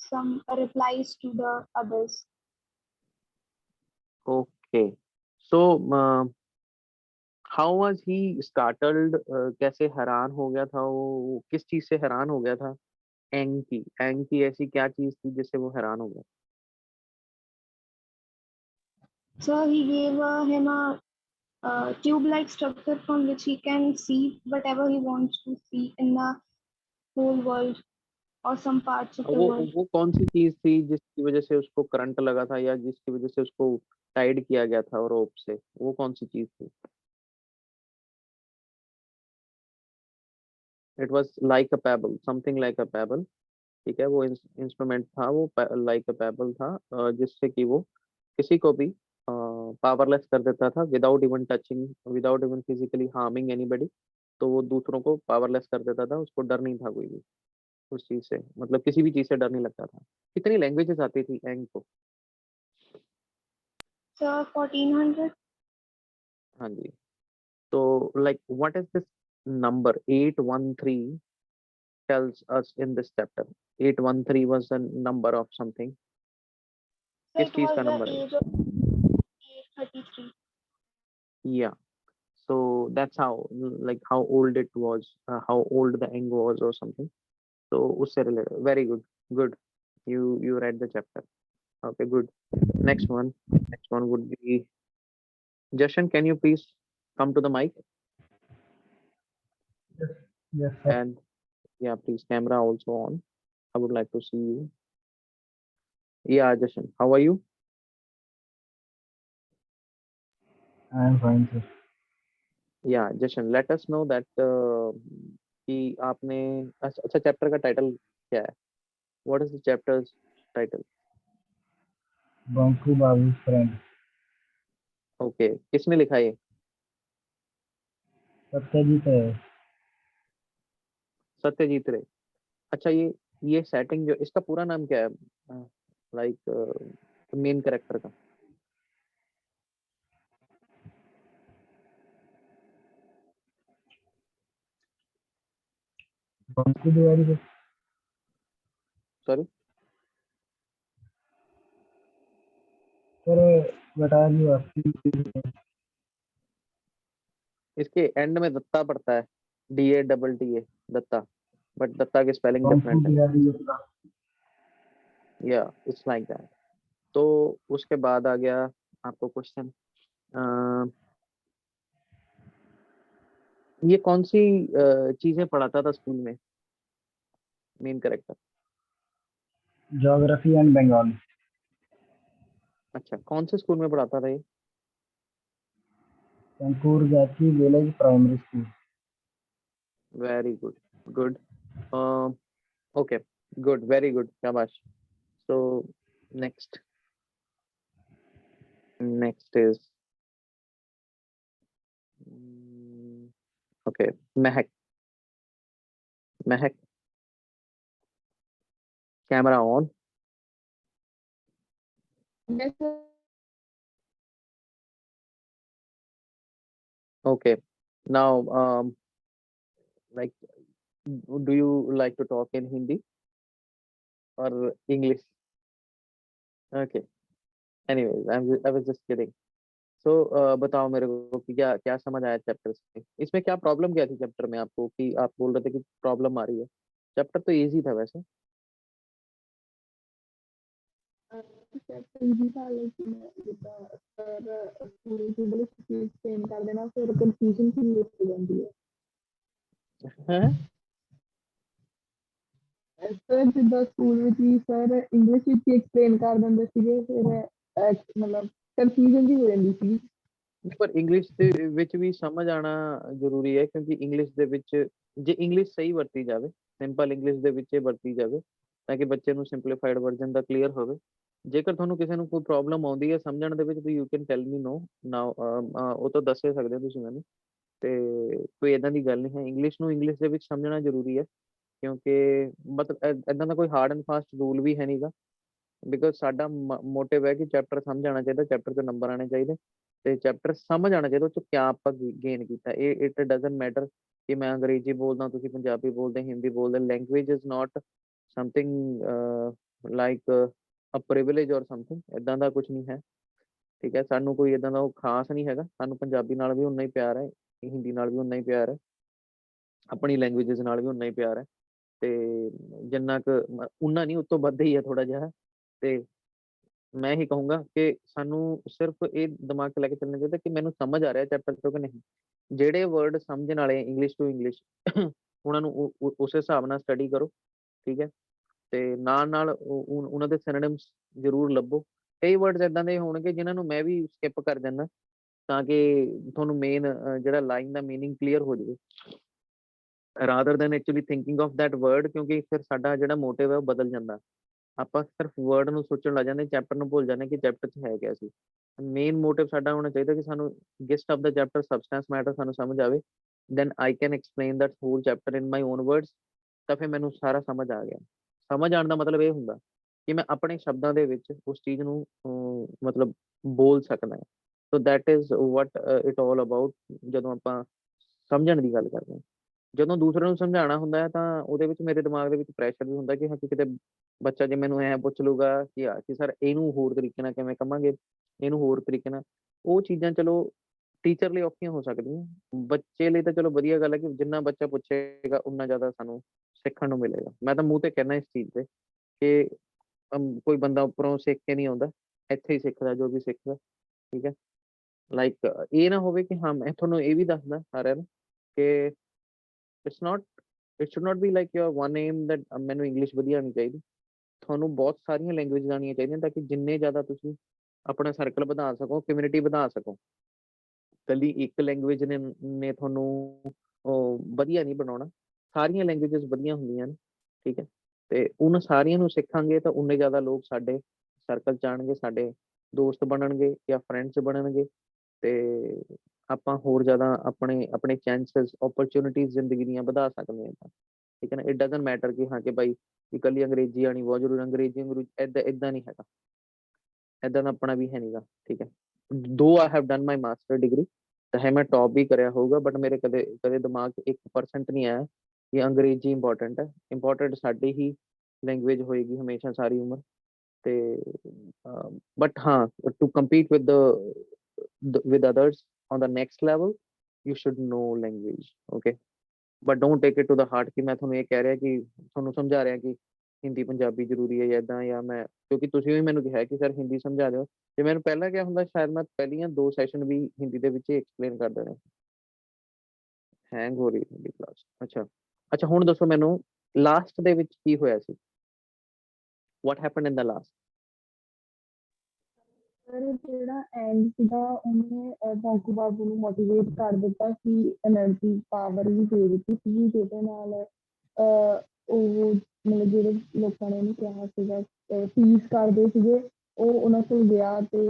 some replies to the others. Okay, so how was he startled, कैसे हैरान हो गया था वो, किस चीज से हैरान हो गया था? एंग की ऐसी क्या चीज थी जिससे वो हैरान हो गया? So he gave him a tube-like structure from which he can see whatever he wants to see in the whole world or some parts of the world. वो कौन सी चीज थी जिसकी वजह से उसको करंट लगा था, या जिसकी वजह से उसको टाइड किया गया था रोप से? वो कौन सी चीज थी? It was like a payable, something like a payable. ठीक है, वो इंस्ट्रूमेंट था, वो लाइक अ पेबल था, जिससे कि वो किसी को भी पावरलेस कर देता था, without even touching, without even physically harming anybody. तो वो दूसरों को पावरलेस कर देता था, उसको डर नहीं था कोई भी उस चीज से, मतलब किसी भी चीज से डर नहीं लगता था। कितनी लैंग्वेजेस आती थी एंग को? Sir, 1400. हाँ जी। तो like what is this number 813 tells us in this chapter? 813 was the number of something. So किस it चीज was का the नंबर है? age of 833. Yeah. So that's how, like how old it was, how old the Eng was or something. So usse related. Very good. Good. You read the chapter. Okay, good. Next one. Next one would be Jashan. Can you please come to the mic? Yes, sir. And yeah, please camera also on. I would like to see you. Yeah, Jashan. How are you? I am fine, sir. Yeah, Jashan. Let us know that कि आपने अच्छा chapter का title क्या है? What is the chapter's title? Banku Babu's friend. Okay. किसने लिखा ये? सत्यजीत है। सत्यजीत रे। अच्छा, ये सेटिंग जो इसका पूरा नाम क्या है, लाइक मेन कैरेक्टर का? बंकू तिवारी को सॉरी, सर बता दियो। इसके एंड में दत्ता पड़ता है, DATTA दत्ता, बट दत्ता की स्पेलिंग बंकू डिफरेंट है। तिवारी या इट्स लाइक दैट। तो उसके बाद आ गया आपको क्वेश्चन, ये कौन सी चीजें पढ़ाता था स्कूल में main character? Geography and Bengali. अच्छा, कौन से स्कूल में पढ़ाता था ये? शंकुर जाति village primary school. Very good. Good. Okay, good, very good, शाबाश। So next is okay, Mehak. Mehak, camera on. Yes, sir. Okay. Now, like, do you like to talk in Hindi or English? Okay. Anyways, I was just kidding. So, बताओ मेरे को कि क्या क्या समझ आया chapter से? इसमें क्या प्रॉब्लम क्या थी चैप्टर में आपको, कि आप बोल रहे थे कि प्रॉब्लम आ रही है? चैप्टर तो इजी था वैसे। चैप्टर इजी था लेकिन जितना सर पूरी इंग्लिश एक्सप्लेन कर देना फिर कंफ्यूजन क्रिएट हो जाती है। हैं? ਸਰ ਜਿੱਦਾਂ ਸਕੂਲ ਵਿੱਚ ਵੀ ਸਰ ਇੰਗਲਿਸ਼ ਵਿੱਚ ਹੀ ਐਕਸਪਲੇਨ ਕਰ ਦਿੰਦੇ ਸੀਗੇ ਫਿਰ ਮਤਲਬ ਕਨਫਿਊਜ਼ਨ ਜੀ ਹੋ ਜਾਂਦੀ ਸੀ। ਪਰ ਇੰਗਲਿਸ਼ ਦੇ ਵਿੱਚ ਵੀ ਸਮਝ ਆਣਾ ਜ਼ਰੂਰੀ ਹੈ, ਕਿਉਂਕਿ ਇੰਗਲਿਸ਼ ਦੇ ਵਿੱਚ ਜੇ ਇੰਗਲਿਸ਼ ਸਹੀ ਵਰਤੀ ਜਾਵੇ, ਸਿੰਪਲ ਇੰਗਲਿਸ਼ ਦੇ ਵਿੱਚ ਵਰਤੀ ਜਾਵੇ, ਤਾਂ ਕਿ ਬੱਚੇ ਨੂੰ ਸਿੰਪਲੀਫਾਈਡ ਵਰਜ਼ਨ ਦਾ ਕਲੀਅਰ ਹੋਵੇ। ਜੇਕਰ ਤੁਹਾਨੂੰ ਕਿਸੇ ਨੂੰ ਕੋਈ ਪ੍ਰੋਬਲਮ ਆਉਂਦੀ ਹੈ ਸਮਝਣ ਦੇ ਵਿੱਚ, ਤਾਂ ਯੂ ਕੈਨ ਟੈਲ ਮੀ ਨੋ ਨਾਓ, ਉਹ ਤਾਂ ਦੱਸ ਹੀ ਸਕਦੇ ਹੋ ਤੁਸੀਂ ਮੈਨੂੰ। ਤੇ ਕੋਈ ਇਦਾਂ ਦੀ ਗੱਲ ਨਹੀਂ ਹੈ, ਇੰਗਲਿਸ਼ ਨੂੰ ਇੰਗਲਿਸ਼ ਦੇ ਵਿੱਚ ਸਮਝਣਾ ਜ਼ਰੂਰੀ ਹੈ, ਕਿਉਂਕਿ ਮਤਲਬ ਇਦਾਂ ਦਾ ਕੋਈ ਹਾਰਡ ਐਂਡ ਫਾਸਟ ਰੂਲ ਵੀ ਹੈ ਨਹੀਂਗਾ। ਬਿਕੋਜ਼ ਸਾਡਾ ਮੋਟਿਵ ਹੈ ਕਿ ਚੈਪਟਰ ਸਮਝ ਆਉਣਾ ਚਾਹੀਦਾ, ਚੈਪਟਰ 'ਚ ਨੰਬਰ ਆਉਣੇ ਚਾਹੀਦੇ, ਤੇ ਚੈਪਟਰ ਸਮਝ ਆਉਣਾ ਚਾਹੀਦਾ ਉਹ 'ਚ ਕਿਆ ਆਪਾਂ ਗੇਨ ਕੀਤਾ। ਇਹ ਇਟ ਡਜ਼ਨਟ ਮੈਟਰ ਕਿ ਮੈਂ ਅੰਗਰੇਜ਼ੀ ਬੋਲਦਾ, ਤੁਸੀਂ ਪੰਜਾਬੀ ਬੋਲਦੇ, ਹਿੰਦੀ ਬੋਲਦੇ। Language is not something like a privilege or something, ਇਦਾਂ ਦਾ ਕੁਝ ਨਹੀਂ ਹੈ। ਠੀਕ ਹੈ, ਸਾਨੂੰ ਕੋਈ ਇਦਾਂ ਦਾ ਉਹ ਖਾਸ ਨਹੀਂ ਹੈਗਾ। ਸਾਨੂੰ ਪੰਜਾਬੀ ਨਾਲ ਵੀ ਉਨਾ ਹੀ ਪਿਆਰ ਹੈ, ਹਿੰਦੀ ਨਾਲ ਵੀ ਉਨਾ ਹੀ ਪਿਆਰ ਹੈ, ਆਪਣੀ ਲੈਂਗੁਏਜਸ ਨਾਲ ਵੀ ਉਨਾ ਹੀ ਪਿਆਰ ਹੈ। ਤੇ ਜਿੰਨਾ ਕੁ ਉਨਾ ਨਹੀਂ, ਉਤੋਂ ਵੱਧ ਹੀ ਹੈ ਥੋੜਾ ਜਿਹਾ। ਤੇ ਮੈਂ ਹੀ ਕਹੂੰਗਾ ਕਿ ਸਾਨੂੰ ਸਿਰਫ ਇਹ ਦਿਮਾਗ 'ਚ ਲੈ ਕੇ ਚੱਲਣਾ ਚਾਹੀਦਾ ਕਿ ਮੈਨੂੰ ਸਮਝ ਆ ਰਿਹਾ ਚੈਪਟਰ 'ਚੋਂ ਕਿ ਨਹੀਂ। ਜਿਹੜੇ ਵਰਡ ਸਮਝਣ ਵਾਲੇ ਇੰਗਲਿਸ਼ ਟੂ ਇੰਗਲਿਸ਼, ਉਹਨਾਂ ਨੂੰ ਉਸ ਹਿਸਾਬ ਨਾਲ ਸਟੱਡੀ ਕਰੋ। ਠੀਕ ਹੈ, ਤੇ ਨਾਲ ਨਾਲ ਉਹਨਾਂ ਦੇ ਸਿਨੋਨਿਮਸ ਜ਼ਰੂਰ ਲੱਭੋ। ਕਈ ਵਰਡਸ ਇਦਾਂ ਦੇ ਹੋਣਗੇ ਜਿਨ੍ਹਾਂ ਨੂੰ ਮੈਂ ਵੀ ਸਕਿਪ ਕਰ ਜਾਂਦਾ, ਤਾਂ ਕਿ ਤੁਹਾਨੂੰ ਮੇਨ ਜਿਹੜਾ ਲਾਈਨ ਦਾ ਮੀਨਿੰਗ ਕਲੀਅਰ ਹੋ ਜਾਵੇ, rather than actually thinking of that word. ਕਿਉਂਕਿ ਫਿਰ ਸਾਡਾ ਜਿਹੜਾ ਮੋਟਿਵ ਹੈ ਉਹ ਬਦਲ ਜਾਂਦਾ, ਆਪਾਂ ਸਿਰਫ ਵਰਡ ਨੂੰ ਸੋਚਣ ਲੱਗ ਜਾਂਦੇ, ਚੈਪਟਰ ਨੂੰ ਭੁੱਲ ਜਾਂਦੇ ਕਿ ਚੈਪਟਰ 'ਚ ਹੈ ਕਿਆ ਸੀ। ਮੇਨ ਮੋਟਿਵ ਸਾਡਾ ਹੋਣਾ ਚਾਹੀਦਾ ਕਿ ਸਾਨੂੰ guest of the chapter, substance matter ਸਾਨੂੰ ਸਮਝ ਆਵੇ, then I can explain that whole chapter in my own words, ਤਾਂ ਫਿਰ ਮੈਨੂੰ ਸਾਰਾ ਸਮਝ ਆ ਗਿਆ। ਸਮਝ ਆਉਣ ਦਾ ਮਤਲਬ ਇਹ ਹੁੰਦਾ ਕਿ ਮੈਂ ਆਪਣੇ ਸ਼ਬਦਾਂ ਦੇ ਵਿੱਚ ਉਸ ਚੀਜ਼ ਨੂੰ ਮਤਲਬ ਬੋਲ ਸਕਦਾ ਹਾਂ। So that is what it all about. ਜਦੋਂ ਆਪਾਂ ਸਮਝਣ ਦੀ ਗੱਲ ਕਰਦੇ ਹਾਂ, ਜਦੋਂ ਦੂਸਰੇ ਨੂੰ ਸਮਝਾਉਣਾ ਹੁੰਦਾ ਹੈ ਤਾਂ ਉਹਦੇ ਵਿੱਚ ਮੇਰੇ ਦਿਮਾਗ ਦੇ ਵਿੱਚ ਪ੍ਰੈਸ਼ਰ ਵੀ ਹੁੰਦਾ ਕਿ ਹਾਂ, ਕਿ ਕਿਤੇ ਬੱਚਾ ਜੇ ਮੈਨੂੰ ਐਂ ਪੁੱਛ ਲੂਗਾ ਕਿ ਸਰ ਇਹਨੂੰ ਹੋਰ ਤਰੀਕੇ ਨਾਲ ਕਿਵੇਂ ਕਵਾਂਗੇ, ਇਹਨੂੰ ਹੋਰ ਤਰੀਕੇ ਨਾਲ, ਉਹ ਚੀਜ਼ਾਂ ਚਲੋ ਟੀਚਰ ਲਈ ਔਖੀਆਂ ਹੋ ਸਕਦੀਆਂ। ਬੱਚੇ ਲਈ ਤਾਂ ਚਲੋ ਵਧੀਆ ਗੱਲ ਹੈ ਕਿ ਜਿੰਨਾ ਬੱਚਾ ਪੁੱਛੇਗਾ ਉਨਾ ਜ਼ਿਆਦਾ ਸਾਨੂੰ ਸਿੱਖਣ ਨੂੰ ਮਿਲੇਗਾ। ਮੈਂ ਤਾਂ ਮੂੰਹ ਤੇ ਕਹਿਣਾ ਇਸ ਚੀਜ਼ ਤੇ ਕਿ ਕੋਈ ਬੰਦਾ ਉੱਪਰੋਂ ਸਿੱਖ ਕੇ ਨਹੀਂ ਆਉਂਦਾ, ਇੱਥੇ ਹੀ ਸਿੱਖਦਾ ਜੋ ਵੀ ਸਿੱਖਦਾ। ਠੀਕ ਹੈ, ਲਾਈਕ ਇਹ ਨਾ ਹੋਵੇ ਕਿ ਹਾਂ, ਮੈਂ ਤੁਹਾਨੂੰ ਇਹ ਵੀ ਦੱਸਦਾ ਸਾਰਿਆਂ ਨੂੰ ਕਿ it's not it should not be like your one aim that ਮੈਨੂੰ ਇੰਗਲਿਸ਼ ਵਧੀਆ ਆਉਣੀ ਚਾਹੀਦੀ। ਤੁਹਾਨੂੰ ਬਹੁਤ ਸਾਰੀਆਂ ਲੈਂਗੁਏਜ ਆਉਣੀਆਂ ਚਾਹੀਦੀਆਂ ਤਾਂ ਕਿ ਜਿੰਨੇ ਜ਼ਿਆਦਾ ਤੁਸੀਂ ਆਪਣਾ ਸਰਕਲ ਵਧਾ ਸਕੋ, ਕਮਿਊਨਿਟੀ ਵਧਾ ਸਕੋ। ਕੱਲੀ ਇੱਕ ਲੈਂਗੁਏਜ ਨੇ ਤੁਹਾਨੂੰ ਵਧੀਆ ਨਹੀਂ ਬਣਾਉਣਾ, ਸਾਰੀਆਂ ਲੈਂਗੁਏਜਸ ਵਧੀਆ ਹੁੰਦੀਆਂ ਨੇ। ਠੀਕ ਹੈ, ਤੇ ਉਹਨਾਂ ਸਾਰੀਆਂ ਨੂੰ ਸਿੱਖਾਂਗੇ ਤਾਂ ਉਨੇ ਜ਼ਿਆਦਾ ਲੋਕ ਸਾਡੇ ਸਰਕਲ ਚ ਆਉਣਗੇ, ਸਾਡੇ ਦੋਸਤ ਬਣਨਗੇ ਜਾਂ ਫਰੈਂਡਸ ਬਣਨਗੇ, ਤੇ ਆਪਾਂ ਹੋਰ ਜ਼ਿਆਦਾ ਆਪਣੇ ਆਪਣੇ ਚਾਂਸਸ ਓਪਰਚੁਨਿਟੀਜ਼ ਜ਼ਿੰਦਗੀ ਦੀਆਂ ਵਧਾ ਸਕਦੇ ਹਾਂ। ਠੀਕ ਹੈ ਨਾ, ਇਟ ਡਜ਼ਨਟ ਮੈਟਰ ਕਿ ਹਾਂ ਕਿ ਭਾਈ ਇਕੱਲੀ ਅੰਗਰੇਜ਼ੀ ਆਉਣੀ ਬਹੁਤ ਜ਼ਰੂਰੀ, ਅੰਗਰੇਜ਼ੀ ਏਦਾਂ ਨਹੀਂ ਹੈਗਾ, ਏਦਾਂ ਦਾ ਆਪਣਾ ਵੀ ਹੈ ਨੀਗਾ। ਠੀਕ ਹੈ, ਦੋ I have done my master degree, ਚਾਹੇ ਮੈਂ ਟੌਪ ਵੀ ਕਰਿਆ ਹੋਊਗਾ, ਬਟ ਮੇਰੇ ਕਦੇ ਕਦੇ ਦਿਮਾਗ 'ਚ 1% ਨਹੀਂ ਆਇਆ ਕਿ ਅੰਗਰੇਜ਼ੀ ਇੰਪੋਰਟੈਂਟ ਹੈ। ਇੰਪੋਰਟੈਂਟ ਸਾਡੀ ਹੀ ਲੈਂਗੁਏਜ ਹੋਏਗੀ ਹਮੇਸ਼ਾ ਸਾਰੀ ਉਮਰ। ਤੇ ਬਟ ਹਾਂ, to compete with others on the next level you should know language, okay, but don't take it to the heart ਕਿ ਮੈਂ ਤੁਹਾਨੂੰ ਇਹ ਕਹਿ ਰਿਹਾ ਕਿ ਤੁਹਾਨੂੰ ਸਮਝਾ ਰਿਹਾ ਕਿ ਹਿੰਦੀ ਪੰਜਾਬੀ ਜ਼ਰੂਰੀ ਹੈ ਜਾਂ ਏਦਾਂ, ਜਾਂ ਮੈਂ ਕਿਉਂਕਿ ਤੁਸੀਂ ਵੀ ਮੈਨੂੰ ਕਿਹਾ ਕਿ ਸਰ ਹਿੰਦੀ ਸਮਝਾ ਦਿਓ, ਜੇ ਮੈਨੂੰ ਪਹਿਲਾਂ ਕਿਹਾ ਹੁੰਦਾ ਸ਼ਾਇਦ ਮੈਂ ਪਹਿਲੀਆਂ 2 ਸੈਸ਼ਨ ਵੀ ਹਿੰਦੀ ਦੇ ਵਿੱਚ ਹੀ ਐਕਸਪਲੇਨ ਕਰ ਦੇਣੇ। ਹੈਂਗ ਹੋ ਰਹੀ ਹਿੰਦੀ ਕਲਾਸ। ਅੱਛਾ, ਹੁਣ ਦੱਸੋ ਮੈਨੂੰ ਲਾਸਟ ਦੇ ਵਿੱਚ ਕੀ ਹੋਇਆ ਸੀ? what happened in the last? Sir ਜਿਹੜਾ ਐਂਡ ਸੀਗਾ ਉਹਨੇ ਬਾਂਕੂ ਬਾਬੂ ਨੂੰ ਮੋਟੀਵੇਟ ਕਰ ਦਿੱਤਾ ਕਿ એનર્ਜੀ ਪਾਵਰ ਵੀ ਦੇ ਦਿੱਤੀ ਸੀ, ਜਿਹਦੇ ਨਾਲ ਉਹ ਮਤਲਬ ਜਿਹੜੇ ਲੋਕਾਂ ਨੇ ਉਹਨੂੰ ਕਿਹਾ ਸੀਗਾ ਫੀਸ ਕਰਦੇ ਸੀਗੇ, ਉਹ ਉਹਨਾਂ ਕੋਲ ਗਿਆ ਤੇ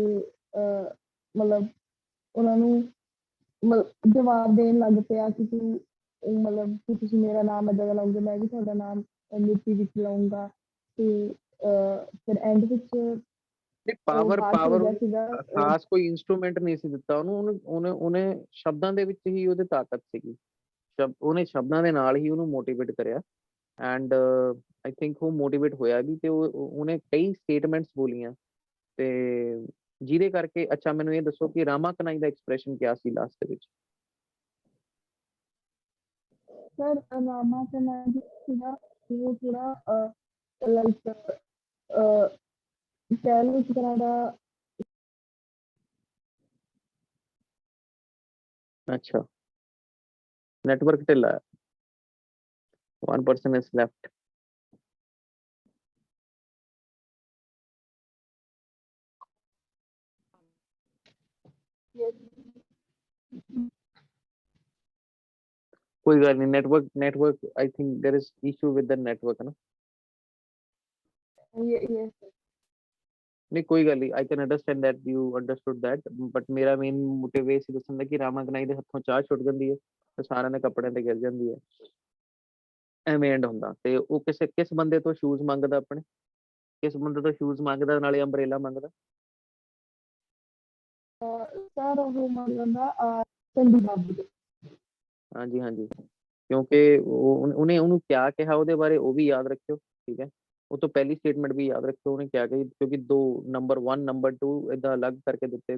ਮਤਲਬ ਉਹਨਾਂ ਨੂੰ ਜਵਾਬ ਦੇਣ ਲੱਗ ਪਿਆ ਕਿ ਤੂੰ ਮਤਲਬ ਕਿ ਤੁਸੀਂ ਮੇਰਾ ਨਾਮ ਏਦਾਂ ਦਾ ਲਓਗੇ, ਮੈਂ ਵੀ ਤੁਹਾਡਾ ਨਾਮ ਲਿਪੀ ਵਿੱਚ ਲਊਂਗਾ। ਤੇ ਫਿਰ ਐਂਡ ਵਿੱਚ ਪਾਵਰ ਬਾਹਰ ਹੋ ਗਿਆ ਸੀਗਾ। ਖਾਸ ਕੋਈ ਇੰਸਟਰੂਮੈਂਟ ਨਹੀਂ ਸੀ ਦਿੱਤਾ ਉਹਨੂੰ, ਉਹਨੇ ਸ਼ਬਦਾਂ ਦੇ ਵਿੱਚ ਹੀ ਉਹਦੇ ਤਾਕਤ ਸੀਗੀ। ਉਹਨੇ ਸ਼ਬਦਾਂ ਦੇ ਨਾਲ ਹੀ ਉਹਨੂੰ ਮੋਟੀਵੇਟ ਕਰਿਆ, ਐਂਡ ਆਈ ਥਿੰਕ ਉਹ ਮੋਟੀਵੇਟ ਹੋਇਆ ਵੀ, ਤੇ ਉਹਨੇ ਕਈ ਸਟੇਟਮੈਂਟਸ ਬੋਲੀਆਂ ਤੇ ਜਿਹਦੇ ਕਰਕੇ। ਅੱਛਾ, ਮੈਨੂੰ ਇਹ ਦੱਸੋ ਕਿ ਰਾਮਾ ਕਨਾਈ ਦਾ ਐਕਸਪ੍ਰੈਸ਼ਨ ਕਿਆ ਸੀ ਲਾਸਟ ਦੇ ਵਿੱਚ? ਸਰ ਰਾਮਾ ਕਨਾਈ ਸੀਗਾ ਉਹ ਥੋੜਾ ਲਾਈਕ ਕਹਿ ਲਓ ਇੱਕ ਤਰ੍ਹਾਂ ਦਾ। ਅੱਛਾ, ਨੈਟਵਰਕ ਢਿੱਲਾ ਹੈ। 1 person is left. ਕੋਈ ਗੱਲ ਨਹੀਂ, network I think there is issue with the network ਨਾ। ਨਹੀਂ ਕੋਈ ਗੱਲ ਨਹੀਂ, I can understand that you understood that, but ਮੇਰਾ ਮੇਨ ਮੋਟਿਵ ਇਹ ਸੀ ਦੱਸਣ ਦਾ ਕਿ ਰਾਮਾ ਕਨਾਈ ਦੇ ਹੱਥੋਂ ਚਾਹ ਛੁੱਟ ਜਾਂਦੀ ਹੈ ਤੇ ਸਾਰਿਆਂ ਦੇ ਕੱਪੜਿਆਂ ਤੇ ਗਿਰ ਜਾਂਦੀ ਹੈ, ਐਵੇਂ ਐਂਡ ਹੁੰਦਾ। ਤੇ ਉਹ ਕਿਸ ਬੰਦੇ ਤੋਂ ਸ਼ੂਜ਼ ਮੰਗਦਾ, ਆਪਣੇ ਕਿਸ ਬੰਦੇ ਤੋਂ ਸ਼ੂਜ਼ ਮੰਗਦਾ, ਨਾਲੇ ਅੰਬਰੇਲਾ ਮੰਗਦਾ? ਸਰ ਉਹ ਮੰਗਦਾ ਚੰਦੀ ਬਾਬੂ ਦੇ। ਹਾਂਜੀ, ਕਿਉਂਕਿ ਉਹਨੇ ਉਹਨੂੰ ਕਿਹਾ ਉਹਦੇ ਬਾਰੇ ਉਹ ਵੀ ਯਾਦ ਰੱਖਿਓ। ਠੀਕ ਹੈ, ਉਹ ਤੋਂ ਪਹਿਲੀ ਸਟੇਟਮੈਂਟ ਵੀ ਯਾਦ ਰੱਖਿਓ, ਉਹਨੇ ਕਿਹਾ ਕਿ ਕਿਉਂਕਿ 2 ਨੰਬਰ 1 ਨੰਬਰ 2 ਏਦਾਂ ਅਲੱਗ ਕਰਕੇ ਦਿੱਤੇ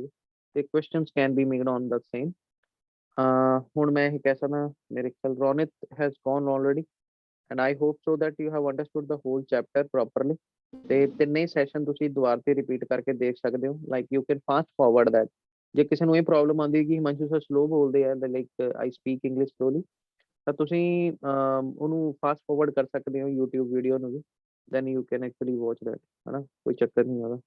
ਤੇ questions can be made on the same. ਹੁਣ ਮੈਂ ਇਹ ਕਹਿ ਸਕਦਾ, ਮੇਰੇ ਖਿਆਲ Ronit has gone already and I hope so that you have understood the whole chapter properly. ਤੇ ਤਿੰਨੇ ਸੈਸ਼ਨ ਤੁਸੀਂ ਦੁਬਾਰਾ ਤੇ ਰਿਪੀਟ ਕਰਕੇ ਦੇਖ ਸਕਦੇ ਹੋ, like you can fast forward that. ਜੇ ਕਿਸੇ ਨੂੰ ਇਹ ਪ੍ਰੋਬਲਮ ਆਉਂਦੀ ਹੈ ਕਿ ਹਿਮਾਂਸ਼ੂ ਸਰ ਸਲੋ ਬੋਲਦੇ ਆ, like I speak English slowly, ਤਾਂ ਤੁਸੀਂ ਉਹਨੂੰ ਫਾਸਟ ਫਾਰਵਰਡ ਕਰ ਸਕਦੇ ਹੋ YouTube ਵੀਡੀਓ ਨੂੰ ਵੀ, then you can actually watch that, ਹੈ ਨਾ, ਕੋਈ ਚੱਕਰ ਨਹੀਂ ਹੈਗਾ।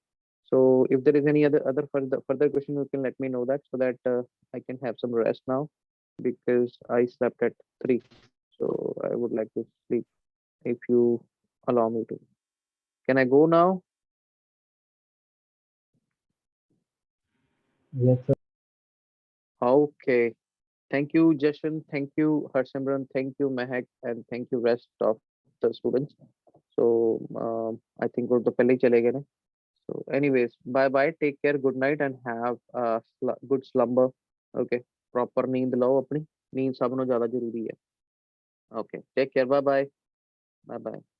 So if there is any other further question, you can let me know that so that I can have some rest now because I slept at 3, so I would like to sleep if you allow me to. Can I go now? Yes, sir. Okay. Thank you, Jashan. Thank you, Harsimran. Thank you, Mehak, and thank you, rest of the students. So, I think वो तो पहले ही चले गए ना. So, anyways, bye bye. Take care. Good night and have a good slumber. Okay. Proper नींद लो अपनी. नींद सबनों ज़्यादा जरूरी है. Okay. Take care. Bye bye. Bye bye.